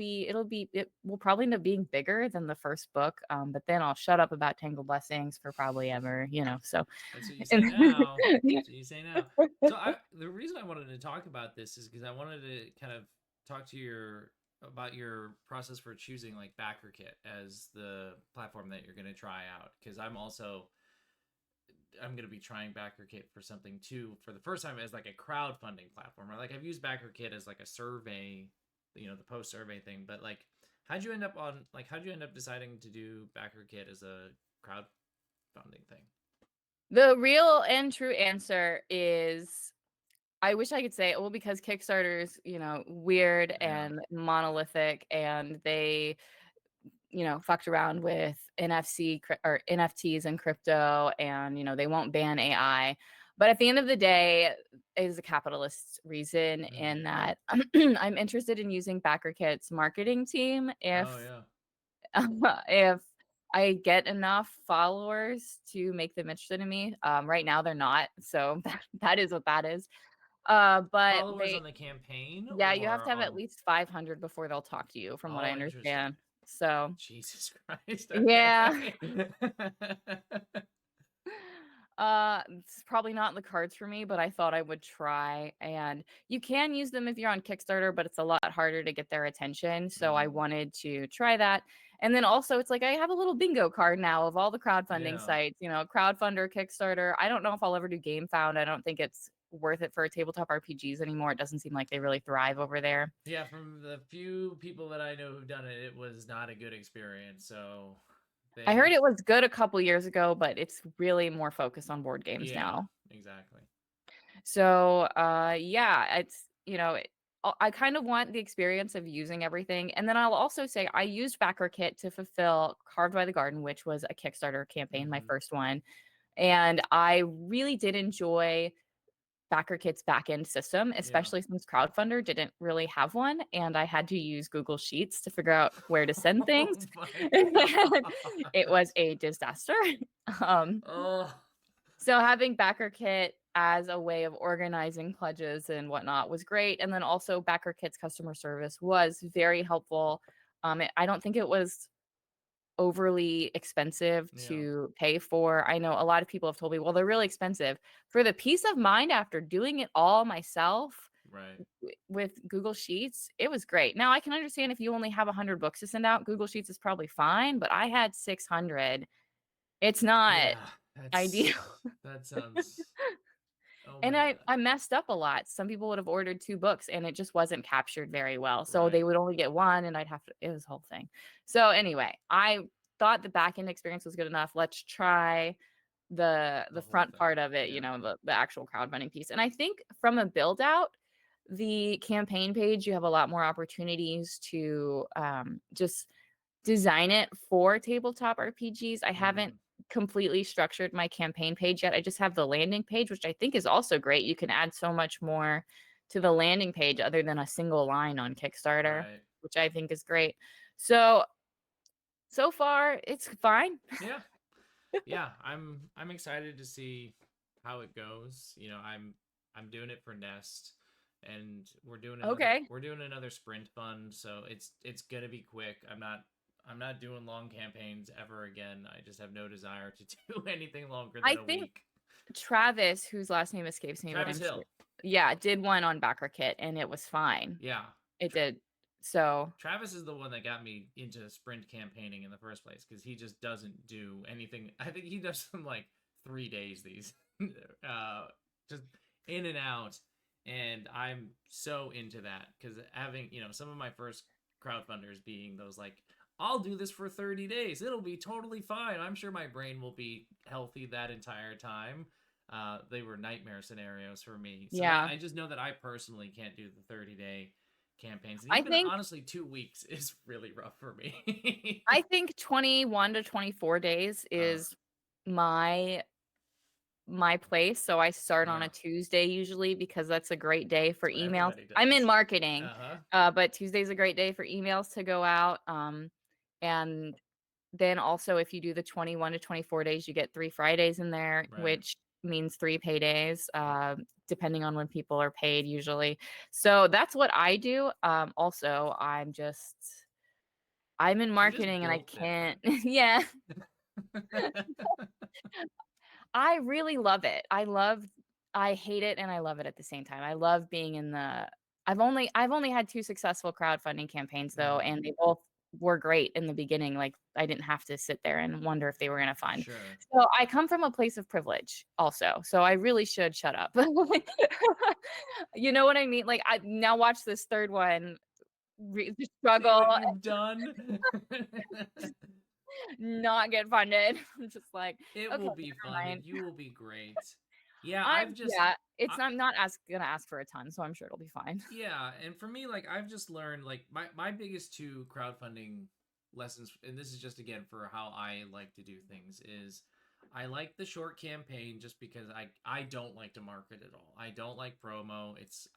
probably end up being bigger than the first book. But then I'll shut up about Tangled Blessings for probably ever. So That's what you say and now. That's what you say now. So the reason I wanted to talk about this is because I wanted to kind of talk to about your process for choosing like BackerKit as the platform that you're going to try out. Because I'm going to be trying BackerKit for something too for the first time as like a crowdfunding platform. Right? Like I've used BackerKit as like a survey, the post survey thing. But like, how'd you end up deciding to do BackerKit as a crowdfunding thing? the real and true answer is I wish I could say, well, because Kickstarter's, weird Yeah. and monolithic, and they, fucked around with or NFTs and crypto, and they won't ban AI. But at the end of the day, it is a capitalist reason in Mm-hmm. that I'm interested in using BackerKit's marketing team if Oh yeah. if I get enough followers to make them interested in me. Right now they're not, so that is what that is. But Followers on the campaign yeah, you have or to have at on. least 500 before they'll talk to you, from what I Oh, interesting. understand. So Jesus Christ. yeah, Okay. It's probably not in the cards for me, but I thought I would try. And you can use them if you're on Kickstarter, but it's a lot harder to get their attention. So I Mm, wanted to try that. And then also, it's like I have a little bingo card now of all the crowdfunding yeah. sites, Crowdfunder, Kickstarter. I don't know if I'll ever do GameFound. I don't think it's worth it for tabletop RPGs anymore. It doesn't seem like they really thrive over there. Yeah, from the few people that I know who've done it, it was not a good experience. So I heard they, it was good a couple years ago, but it's really more focused on board games yeah, now. exactly. So, yeah, I kind of want the experience of using everything. And then I'll also say I used BackerKit to fulfill Carved by the Garden, which was a Kickstarter campaign, my Hmm. first one. And I really did enjoy BackerKit's backend system, Yeah. especially since Crowdfunder didn't really have one. And I had to use Google Sheets to figure out where to send things. Oh my It was gosh. a disaster. Um, Oh, so having BackerKit as a way of organizing pledges and whatnot was great. And then also BackerKit's customer service was very helpful. I don't think it was overly expensive yeah, to pay for. I know a lot of people have told me, well, they're really expensive. For the peace of mind after doing it all myself right. with Google Sheets, it was great. Now I can understand if you only have 100 books to send out, Google Sheets is probably fine, but I had 600. It's not Yeah, ideal. that sounds, oh And my I gosh. messed up a lot. Some people would have ordered 2 books and it just wasn't captured very well. So Right. they would only get 1 and I'd have to it was a whole thing. So anyway, I thought the back end experience was good enough. Let's try The the whole front thing. part of it, Yeah. the actual crowdfunding piece. And I think from a build out, the campaign page, you have a lot more opportunities to just design it for tabletop RPGs. I haven't Hmm. completely structured my campaign page yet. I just have the landing page, which I think is also great. You can add so much more to the landing page other than a single line on Kickstarter, Right. which I think is great. So, so far it's fine. Yeah. Yeah. I'm excited to see how it goes. I'm doing it for Nest, and Okay. we're doing another sprint fund, so it's gonna be quick. I'm not doing long campaigns ever again. I just have no desire to do anything longer I than a think week. Travis, whose last name escapes me, but Travis I'm sure. Hill. Yeah, did one on BackerKit and it was fine. Yeah. It did. So, Travis is the one that got me into sprint campaigning in the first place because he just doesn't do anything. I think he does them like 3 days these, just in and out, and I'm so into that because having some of my first crowdfunders being those like I'll do this for 30 days. It'll be totally fine. I'm sure my brain will be healthy that entire time. They were nightmare scenarios for me. So yeah. I just know that I personally can't do the 30-day campaigns. And I even think honestly, 2 weeks is really rough for me. I think 21 to 24 days uh, is my place. So I start on yeah, a Tuesday usually because that's a great day that's for what emails. everybody I'm in does. marketing, Uh huh. but Tuesday's a great day for emails to go out. And then also if you do the 21 to 24 days, you get 3 Fridays in there, Right. which means 3 paydays, Yep. depending on when people are paid usually. So that's what I do. Also, I'm in You're just marketing and I built can't different. yeah, I really love it. I hate it and I love it at the same time. I love being in the I've only had 2 successful crowdfunding campaigns though, Hmm. and they both were great in the beginning. Like I didn't have to sit there and wonder if they were gonna fund. Sure. So I come from a place of privilege also. So I really should shut up. You know what I mean? Like I now watch this third one the See struggle what you've done. not get funded. I'm just like, It okay, will be never fun, and mind. you will be great. Yeah, I'm yeah, I, I'm not gonna ask for a ton, so I'm sure it'll be fine. yeah, and for me, like I've just learned, like my biggest two crowdfunding lessons, and this is just again for how I like to do things, is I like the short campaign just because I don't like to market at all. I don't like promo. It's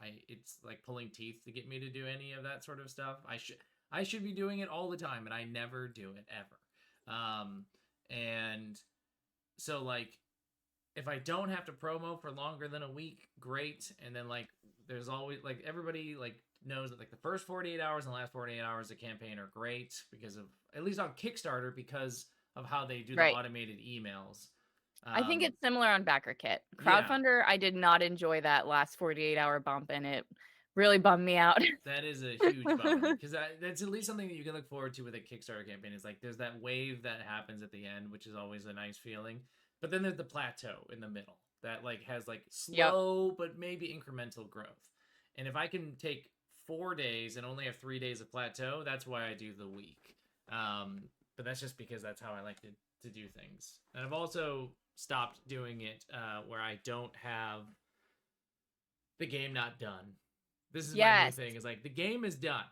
like pulling teeth to get me to do any of that sort of stuff. I should be doing it all the time, and I never do it ever. And so like if I don't have to promo for longer than a week, great. And then like there's always like everybody like knows that like the first 48 hours and the last 48 hours of campaign are great because of at least on Kickstarter because of how they do the Right. automated emails. I think Um, it's similar on BackerKit. yeah, Crowdfunder, I did not enjoy that last 48-hour bump, and it really bummed me out. that is a huge bummer because that's at least something that you can look forward to with a Kickstarter campaign. Is like there's that wave that happens at the end, which is always a nice feeling. But then there's the plateau in the middle that like has like Yep. slow but maybe incremental growth. And if I can take 4 days and only have 3 days of plateau, that's why I do the week. But that's just because that's how I like to do things. And I've also stopped doing it where I don't have the game not done. This is my new Yes. thing. Is like the game is done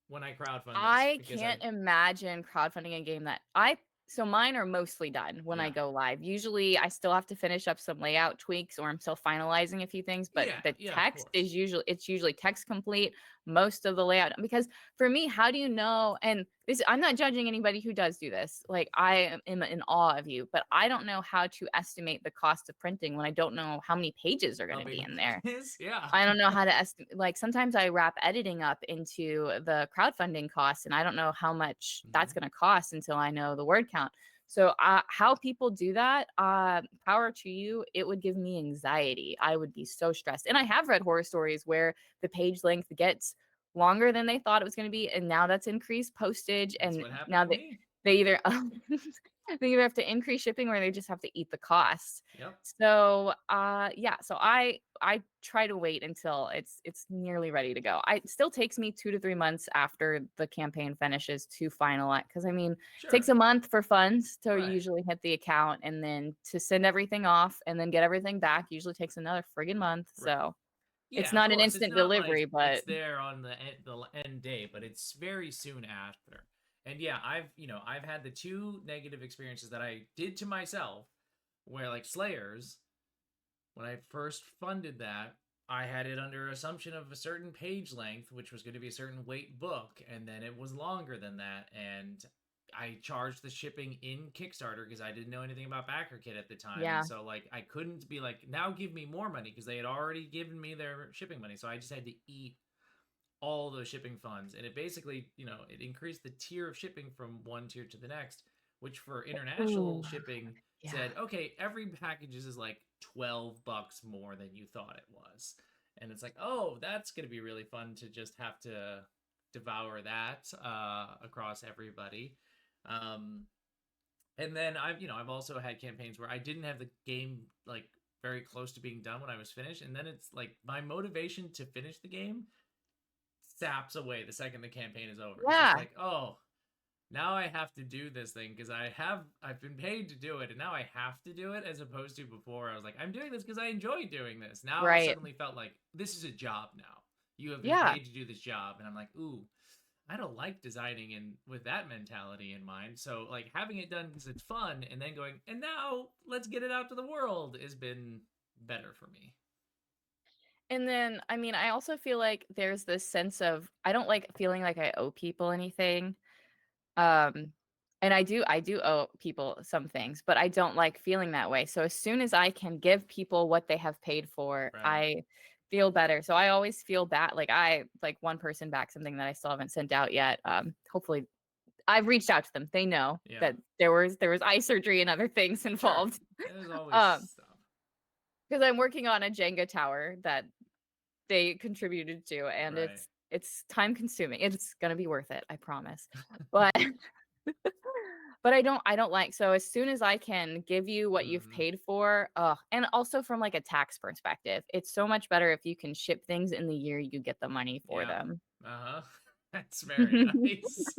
when I crowdfund this I because I can't imagine crowdfunding a game that I so mine are mostly done when I yeah go live. Usually I still have to finish up some layout tweaks or I'm still finalizing a few things, but the yeah of text course is usually text complete most of the layout because for me, how do you know and this I'm not judging anybody who does do this. Like I am in awe of you, but I don't know how to estimate the cost of printing when I don't know how many pages are going how to big be the in book there. is. Yeah, I don't know how to estimate. Like sometimes I wrap editing up into the crowdfunding costs, and I don't know how much that's mm-hmm. going to cost until I know the word count. So, how people do that, power to you. It would give me anxiety. I would be so stressed. And I have read horror stories where the page length gets longer than they thought it was going to be, and now that's increased postage, That's and what happened now to me. they either they either have to increase shipping or they just have to eat the costs. Yep, So yeah, so I try to wait until it's nearly ready to go. It still takes me 2 to 3 months after the campaign finishes to finalize because I mean it takes sure, a month for funds to right, usually hit the account and then to send everything off and then get everything back usually takes another friggin' month. right. So it's Yeah, of not an course. It's instant not like delivery, it's but there on the end date, but it's very soon after. And yeah, I've had the two negative experiences that I did to myself, where like Slayers, when I first funded that, I had it under assumption of a certain page length, which was going to be a certain weight book, and then it was longer than that, and I charged the shipping in Kickstarter because I didn't know anything about BackerKit at the time, and yeah, so like I couldn't be like now give me more money because they had already given me their shipping money, so I just had to eat all those shipping funds, and it basically it increased the tier of shipping from one tier to the next, which for international ooh, shipping yeah. said okay every package is like $12 more than you thought it was, and it's like oh that's gonna be really fun to just have to devour that across everybody. um and then I've also had campaigns where I didn't have the game like very close to being done when I was finished, and then it's like my motivation to finish the game saps away the second the campaign is over. It's just Yeah, like, oh, now I have to do this thing because I've been paid to do it, and now I have to do it as opposed to before I was like, I'm doing this because I enjoy doing this. Now it right. suddenly felt like this is a job now. You have been Yeah. paid to do this job, and I'm like, ooh, I don't like designing in with that mentality in mind. So like having it done because it's fun, and then going, and now let's get it out to the world has been better for me. And then, I mean, I also feel like there's this sense of I don't like feeling like I owe people anything. Um, and I do owe people some things, but I don't like feeling that way. So as soon as I can give people what they have paid for, Right. I feel better. So I always feel bad. Like I like one person back something that I still haven't sent out yet. Hopefully I've reached out to them. They know Yeah. that there was eye surgery and other things Sure. involved. There's always Um, stuff. because I'm working on a Jenga tower that they contributed to, and Right. it's time consuming. It's gonna be worth it, I promise. But but I don't like so as soon as I can give you what you've Mm-hmm. paid for, and also from like a tax perspective, it's so much better if you can ship things in the year you get the money for Yeah. them. Uh-huh. That's very nice.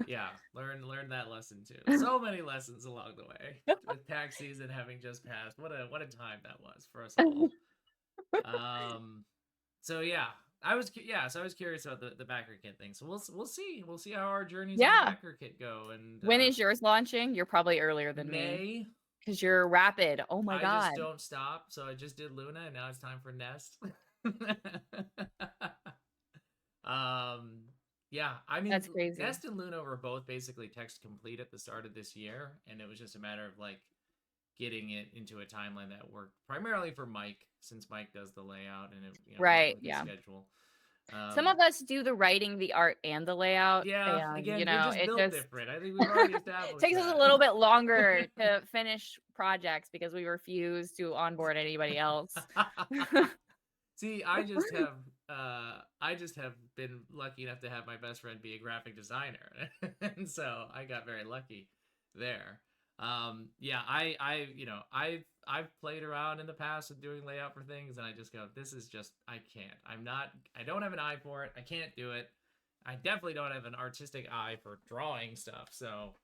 Yeah, learn that lesson too. So many lessons along the way. With tax season having just passed. What a time that was for us all. Um so yeah, so I was curious about the backer kit thing. So we'll see how our journeys on the Yeah. backer kit go, and When is yours launching? You're probably earlier than me May. because you're rapid. Oh my I just god. don't stop. So I just did Luna, and now it's time for Nest. Um, yeah, I mean, That's crazy. Nest and Luna were both basically text complete at the start of this year, and it was just a matter of like getting it into a timeline that worked primarily for Mike, since Mike does the layout and it worked Right. with his Yeah. schedule. Some Um, of us do the writing, the art, and the layout, yeah, and, again, you're just it built just different. I think we've already established takes us a that. little bit longer to finish projects because we refuse to onboard anybody else. See, I just have been lucky enough to have my best friend be a graphic designer. And so I got very lucky there. Yeah, I've played around in the past with doing layout for things and I just go, this is just I can't. I don't have an eye for it. I can't do it. I definitely don't have an artistic eye for drawing stuff. So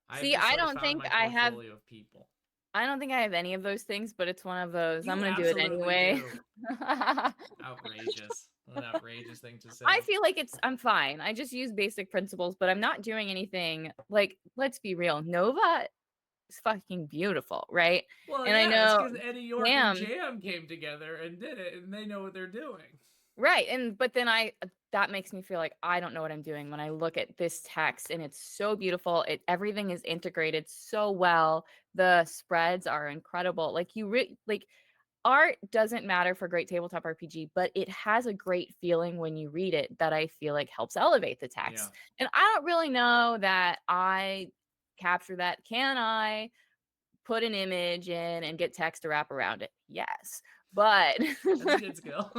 I've See, just sort of found my portfolio of people. I don't think I have any of those things, but it's one of those, I'm You gonna do it absolutely anyway. do. Outrageous. What an outrageous thing to I say. feel like I'm fine. I just use basic principles, but I'm not doing anything like, let's be real. Nova is fucking beautiful, right? Well, And I yeah, it's know, because Eddie York and damn, Jam came together and did it, and they know what they're doing. right. And but then that makes me feel like I don't know what I'm doing when I look at this text and it's so beautiful. Everything is integrated so well. The spreads are incredible. Like like art doesn't matter for great tabletop RPG, but it has a great feeling when you read it that I feel like helps elevate the Yeah. text. And I don't really know that I capture that. Can I put an image in and get text to wrap around it? Yes. But That's a good skill.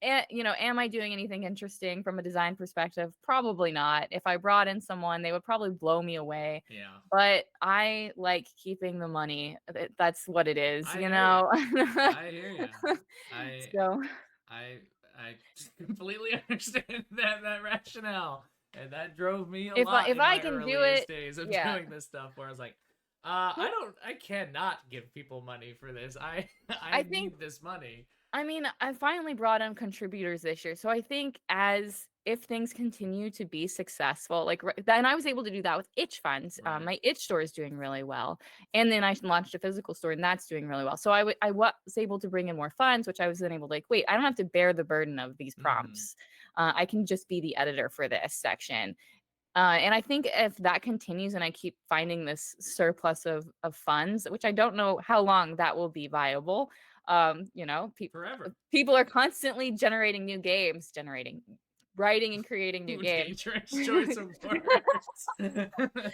and am I doing anything interesting from a design perspective? Probably not. If I brought in someone, they would probably blow me away. Yeah. But I like keeping the money. That's what it is, I you hear you. know? I hear you. I So I I completely understand that rationale. And that drove me a if lot in I my can do earliest it, days of yeah. doing this stuff where I was like, I cannot give people money for this. I I think need this money. I mean, I finally brought on contributors this year. So I think as if things continue to be successful, like then I was able to do that with itch funds. Right. My itch store is doing really well. And then I launched a physical store and that's doing really well. So I was able to bring in more funds, which I was then able to like, wait, I don't have to bear the burden of these Mm-hmm. prompts. I can just be the editor for this section. And I think if that continues and I keep finding this surplus of funds, which I don't know how long that will be viable, Forever. people are constantly generating new games, writing and creating new Ooh, games. dangerous choice of words.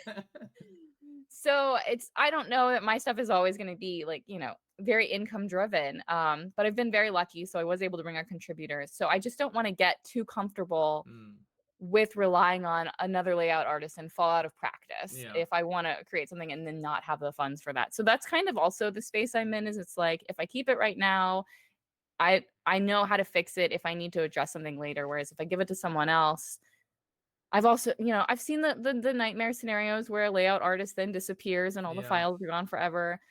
So I don't know that my stuff is always going to be like, very income driven. But I've been very lucky. So I was able to bring on contributors. So I just don't want to get too comfortable Mm, with relying on another layout artist and fall out of practice yeah. if I want to create something and then not have the funds for that. So that's kind of also the space I'm in is it's like if I keep it right now, I know how to fix it if I need to address something later. Whereas if I give it to someone else, I've also, I've seen the nightmare scenarios where a layout artist then disappears and all the Yeah. files are gone forever.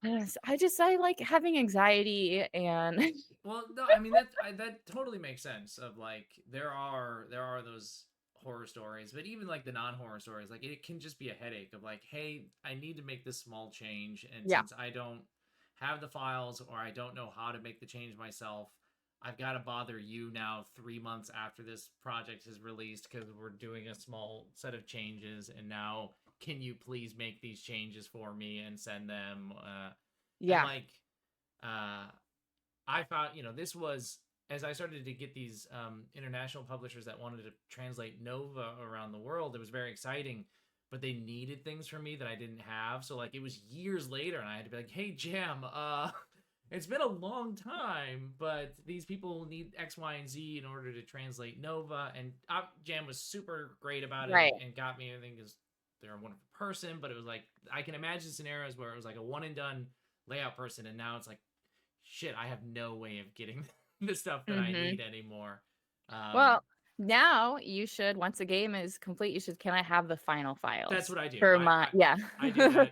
Yes, I like having anxiety and Well, no, I mean that totally makes sense. Of like there are those horror stories, but even like the non-horror stories, like it can just be a headache of like, hey, I need to make this small change, and yeah, since I don't have the files or I don't know how to make the change myself, I've got to bother you now 3 months after this project is released because we're doing a small set of changes, and now can you please make these changes for me and send them? And yeah, like. Uh, I found, this was as I started to get these international publishers that wanted to translate Nova around the world. It was very exciting, but they needed things from me that I didn't have. So like it was years later, and I had to be like, "Hey, Jam, it's been a long time, but these people need X, Y, and Z in order to translate Nova." And Jam was super great about it right. and got me everything because they're a wonderful person. But it was like I can imagine scenarios where it was like a one and done layout person, and now it's like shit, I have no way of getting the stuff that I Hmm. need anymore. Um, Well, now you should, once a game is complete, can I have the final that's files what I do. for I my, yeah. I, I do that.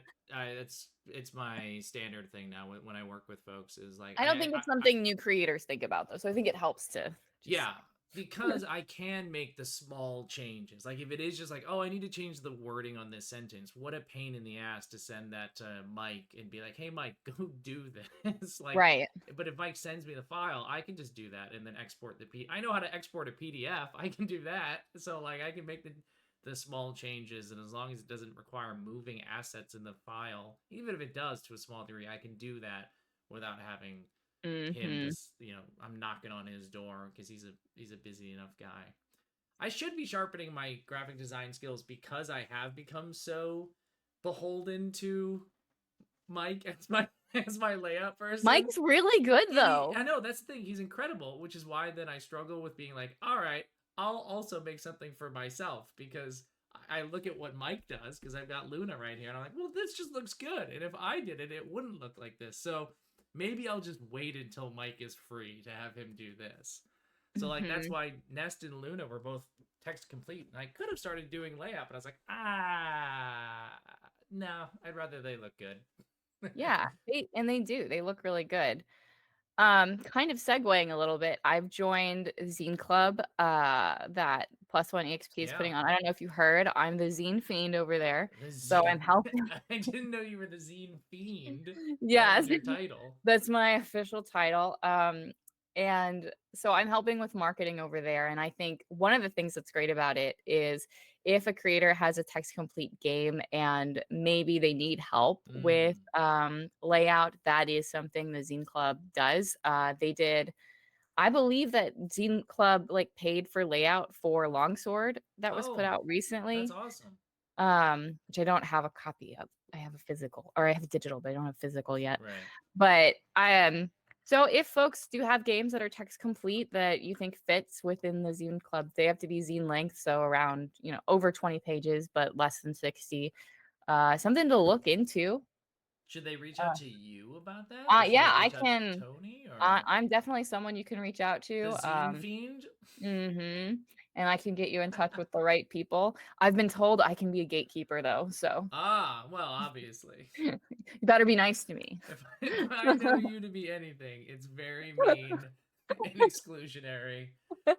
It's my standard thing now when I work with folks is like I don't think it's something new creators think about though. So I think it helps to just, yeah, because I can make the small changes. Like if it is just like, oh, I need to change the wording on this sentence. What a pain in the ass to send that to Mike and be like, hey, Mike, go do this. Like, right. but if Mike sends me the file, I can just do that and then export the I know how to export a PDF. I can do that. So like I can make the small changes, and as long as it doesn't require moving assets in the file, even if it does to a small degree, I can do that without having him Mm-hmm. just, I'm knocking on his door because he's a busy enough guy. I should be sharpening my graphic design skills because I have become so beholden to Mike as my as my layout person. Mike's really good though. I know that's the thing. He's incredible, which is why then I struggle with being like, all right, I'll also make something for myself because I look at what Mike does because I've got Luna right here, and I'm like, well, this just looks good, and if I did it, it wouldn't look like this. So maybe I'll just wait until Mike is free to have him do this. So like that's Mm-hmm. why Nest and Luna were both text complete, and I could have started doing layout, but I was like, no, I'd rather they look good. Yeah, they do. They look really good. Kind of segueing a little bit, I've joined Zine Club that Plus One EXP is Yeah. putting on. I don't know if you heard, I'm the Zine Fiend over there. The So zine. I'm helping. I didn't know you were the zine fiend. That was Yes, your title. that's my official title. And so I'm helping with marketing over there. And I think one of the things that's great about it is if a creator has a text complete game and maybe they need help with Mm. layout, that is something the Zine Club does. They did, I believe that Zine Club like paid for layout for Longsword that was put Oh, out that's recently, awesome. which I don't have a copy of. I have a physical, or I have a digital, but I don't have physical yet. Right. But so if folks do have games that are text complete that you think fits within the Zine Club, they have to be Zine length, so around over 20 pages, but less than 60. Something to look into. Should they reach out to you about that, or should they Yeah, I reach out to can. Tony or I'm definitely someone you can reach out the to. zine fiend? Mhm. And I can get you in touch with the right people. I've been told I can be a gatekeeper though, so Well, obviously. you better be nice to me. If I know you to be anything, it's very mean and exclusionary.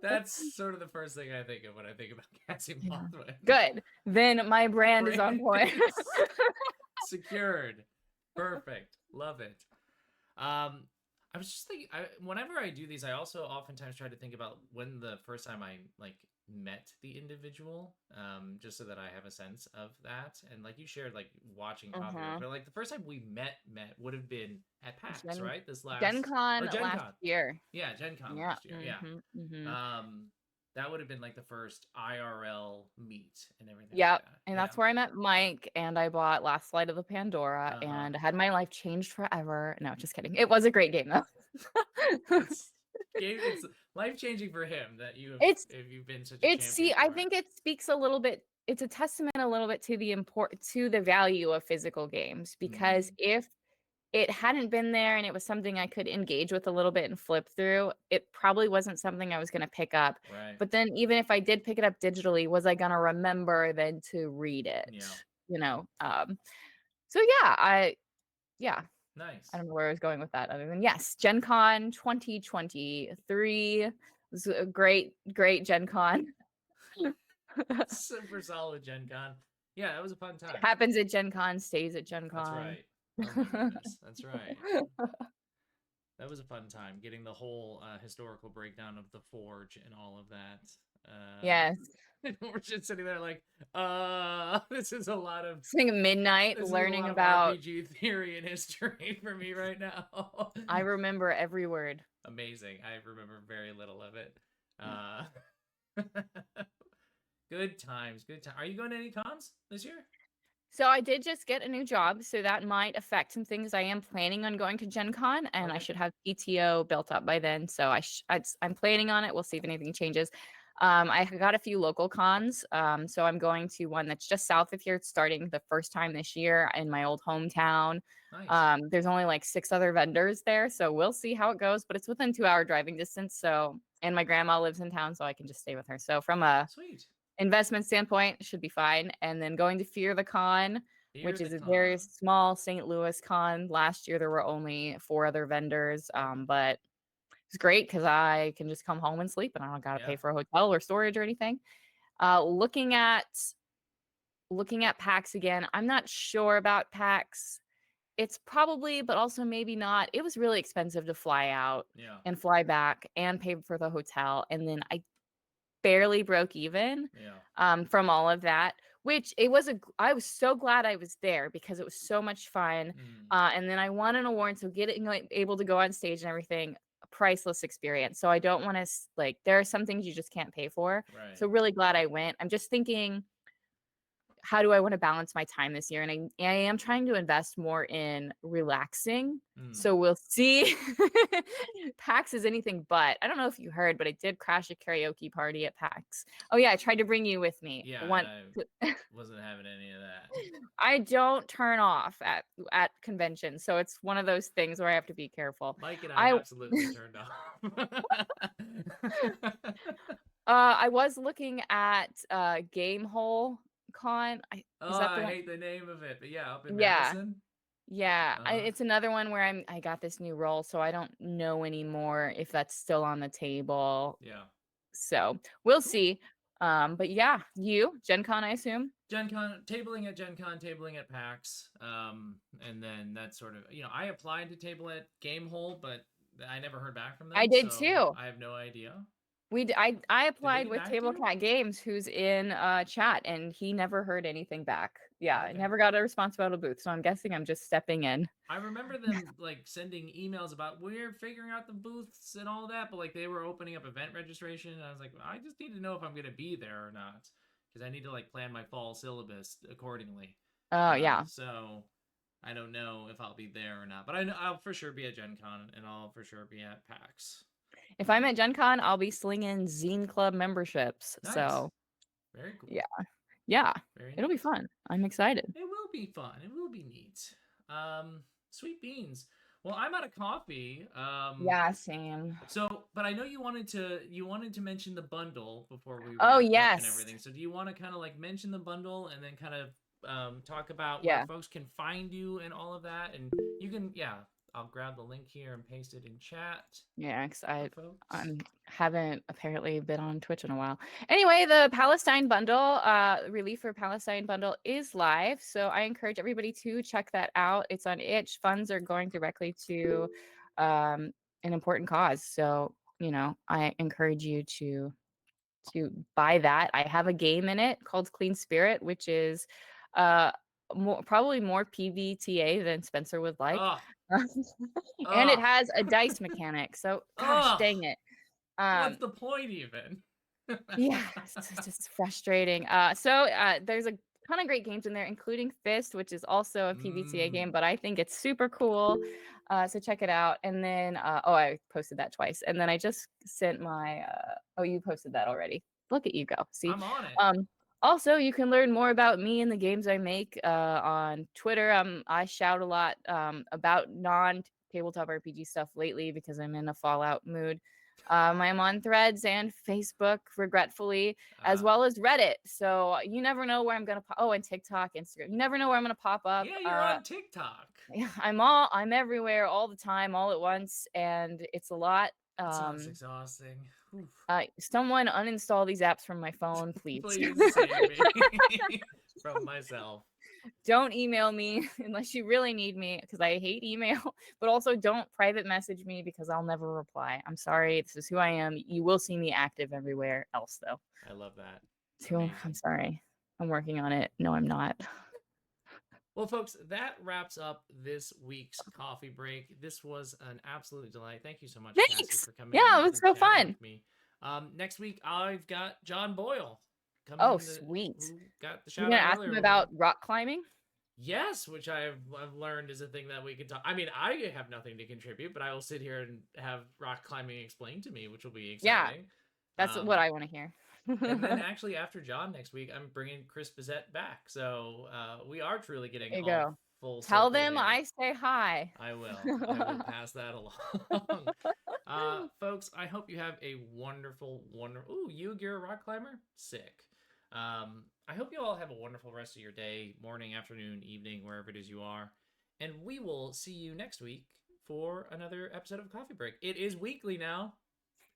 That's sort of the first thing I think of when I think about Cassie Yeah. Mothwin. Good. Then my brand is on Brand point. is secured. Perfect. Love it. I was just thinking, whenever I do these, I also oftentimes try to think about when the first time I like met the individual, just so that I have a sense of that. And like you shared, like watching Coffee Room, Uh-huh. but like the first time we met would have been at PAX, Gen right? This Gen last or Con Gen last Con. year. Yeah, Gen Con Yeah. last year. Yeah. Mm-hmm. Mm-hmm. That would have been like the first IRL meet and everything like Yep. that. And Yeah. that's where I met Mike, and I bought Last Flight of the Pandora Uh huh. and had my life changed forever. No, just kidding. It was a great game though. It's it's life changing for him that you have It's if you've been such a it's champion see, I for it. think it speaks a little bit, it's a testament a little bit to the value of physical games, because Mm, if it hadn't been there and it was something I could engage with a little bit and flip through, it probably wasn't something I was going to pick up. right. But then even if I did pick it up digitally, was I going to remember then to read it? Yeah. You know. So yeah, I Nice. don't know where I was going with that other than yes, Gen Con 2023 was a great Gen Con. Super solid Gen Con. Yeah, that was a fun time. Happens at Gen Con, stays at Gen That's Con. right. Oh my goodness. That's right. That was a fun time getting the whole historical breakdown of the Forge and all of that. Yes. We're just sitting there like, this is a lot of Spending midnight this is a learning lot of about. RPG theory and history for me right now. I remember every word. Amazing. I remember very little of it. Uh, good times. Good time. Are you going to any cons this year? So I did just get a new job, so that might affect some things. I am planning on going to Gen Con, and I Okay. should have PTO built up by then. So I'm planning on it. We'll see if anything changes. I got a few local cons. So I'm going to one that's just south of here. It's starting the first time this year in my old hometown. Nice. There's only like 6 other vendors there, so we'll see how it goes. But it's within 2-hour driving distance. So, and my grandma lives in town, so I can just stay with her. So from a Sweet. investment standpoint, should be fine. And then going to Fear the Con, Fear which the is a very con. small St. Louis con. Last year there were only 4 other vendors, but it's great because I can just come home and sleep, and I don't got to Yeah. pay for a hotel or storage or anything. Looking at PAX again, I'm not sure about PAX. It's probably, but also maybe not. It was really expensive to fly out Yeah. and fly back and pay for the hotel, and then I barely broke even Yeah. from all of that, which I was so glad I was there because it was so much fun. Mm, And then I won an award, so getting like able to go on stage and everything, a priceless experience. So I don't want to like, there are some things you just can't pay for. right. So really glad I went. I'm just thinking, how do I want to balance my time this year? And I am trying to invest more in relaxing. Mm. So we'll see. PAX is anything but. I don't know if you heard, but I did crash a karaoke party at PAX. Oh yeah, I tried to bring you with me. Yeah, and One, I wasn't having any of that. I don't turn off at conventions, so it's one of those things where I have to be careful. Mike and I I absolutely turned off. I was looking at Gamehole Con. Oh, Is that the I one? hate the name of it, but yeah, up in Yeah. Madison. Yeah, Uh-huh. it's another one where I got this new role, so I don't know anymore if that's still on the table. Yeah. So we'll Cool. see. But yeah, Gen Con, I assume. Gen Con, tabling at Gen Con, tabling at PAX, and then that's sort of, I applied to table at Gamehole, but I never heard back from I them, did so too. I have no idea. I Did they applied get with back to Table you? Cat Games, who's in chat, and he never heard anything back. Yeah, I Okay. never got a response about a booth, so I'm guessing I'm just stepping in. I remember them like sending emails about we're figuring out the booths and all that, but like they were opening up event registration, and I was like, I just need to know if I'm gonna be there or not, because I need to like plan my fall syllabus accordingly. Oh yeah. So I don't know if I'll be there or not, but I know I'll for sure be at Gen Con and I'll for sure be at PAX. If I'm at Gen Con, I'll be slinging Zine Club memberships. Nice, So very cool, yeah, yeah, very it'll be neat. fun. I'm excited. It will be fun. It will be neat. Sweet beans. Well, I'm out of coffee. Yeah, same. So, but I know you wanted to mention the bundle before we Oh wrap up and yes. everything. So, do you want to kind of like mention the bundle and then kind of talk about where Yeah. folks can find you and all of that? And you can, yeah, I'll grab the link here and paste it in chat Yeah, 'cause for folks. I haven't apparently been on Twitch in a while. Anyway, the Palestine bundle, Relief for Palestine bundle is live. So I encourage everybody to check that out. It's on itch. Funds are going directly to an important cause. So, I encourage you to buy that. I have a game in it called Clean Spirit, which is uh probably more PBTA than Spencer would like. Oh, And it oh, has a dice mechanic. So gosh oh. dang it. What's Um the point even? yeah, it's just frustrating. There's a ton of great games in there, including Fist, which is also a PBTA mm. game, but I think it's super cool. So check it out. And then I posted that twice. And then I just sent my oh, you posted that already. Look at you go. See? I'm on it. Also, you can learn more about me and the games I make on Twitter. I shout a lot about non-tabletop RPG stuff lately because I'm in a Fallout mood. I'm on Threads and Facebook, regretfully, as Uh, well as Reddit. So you never know where I'm gonna pop. Oh, and TikTok, Instagram. You never know where I'm gonna pop up. yeah, you're on TikTok. Yeah, I'm everywhere all the time, all at once, and it's a lot. That sounds exhausting. Oof. Someone uninstall these apps from my phone, please. Please save me from myself. Don't email me unless you really need me because I hate email, but also don't private message me because I'll never reply. I'm sorry. This is who I am. You will see me active everywhere else, though. I love that. I'm Amazing. sorry. I'm working on it. No, I'm not. Well, folks, that wraps up this week's coffee break. This was an absolute delight. Thank you so much, Cassie, Thanks. for coming in Yeah, it was and so chatting fun. with me. Next week, I've got John Boyle coming Oh, in, sweet. who got the You're shout gonna out ask him earlier. about rock climbing? Yes, which I've learned is a thing that we can talk. I mean, I have nothing to contribute, but I will sit here and have rock climbing explained to me, which will be Yeah, exciting. that's what I want to hear. And then actually after John next week, I'm bringing Chris Bissett back. So we are truly getting There you all go. full Tell circle them here. I say hi. I will. I will pass that along. Folks, I hope you have a wonderful, wonderful. Ooh, you're a rock climber? Sick. I hope you all have a wonderful rest of your day, morning, afternoon, evening, wherever it is you are. And we will see you next week for another episode of Coffee Break. It is weekly now.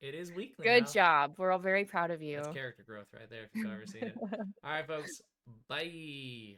It is weekly Good now. job. We're all very proud of That's you. character growth right there if you've ever seen it. All right, folks. Bye.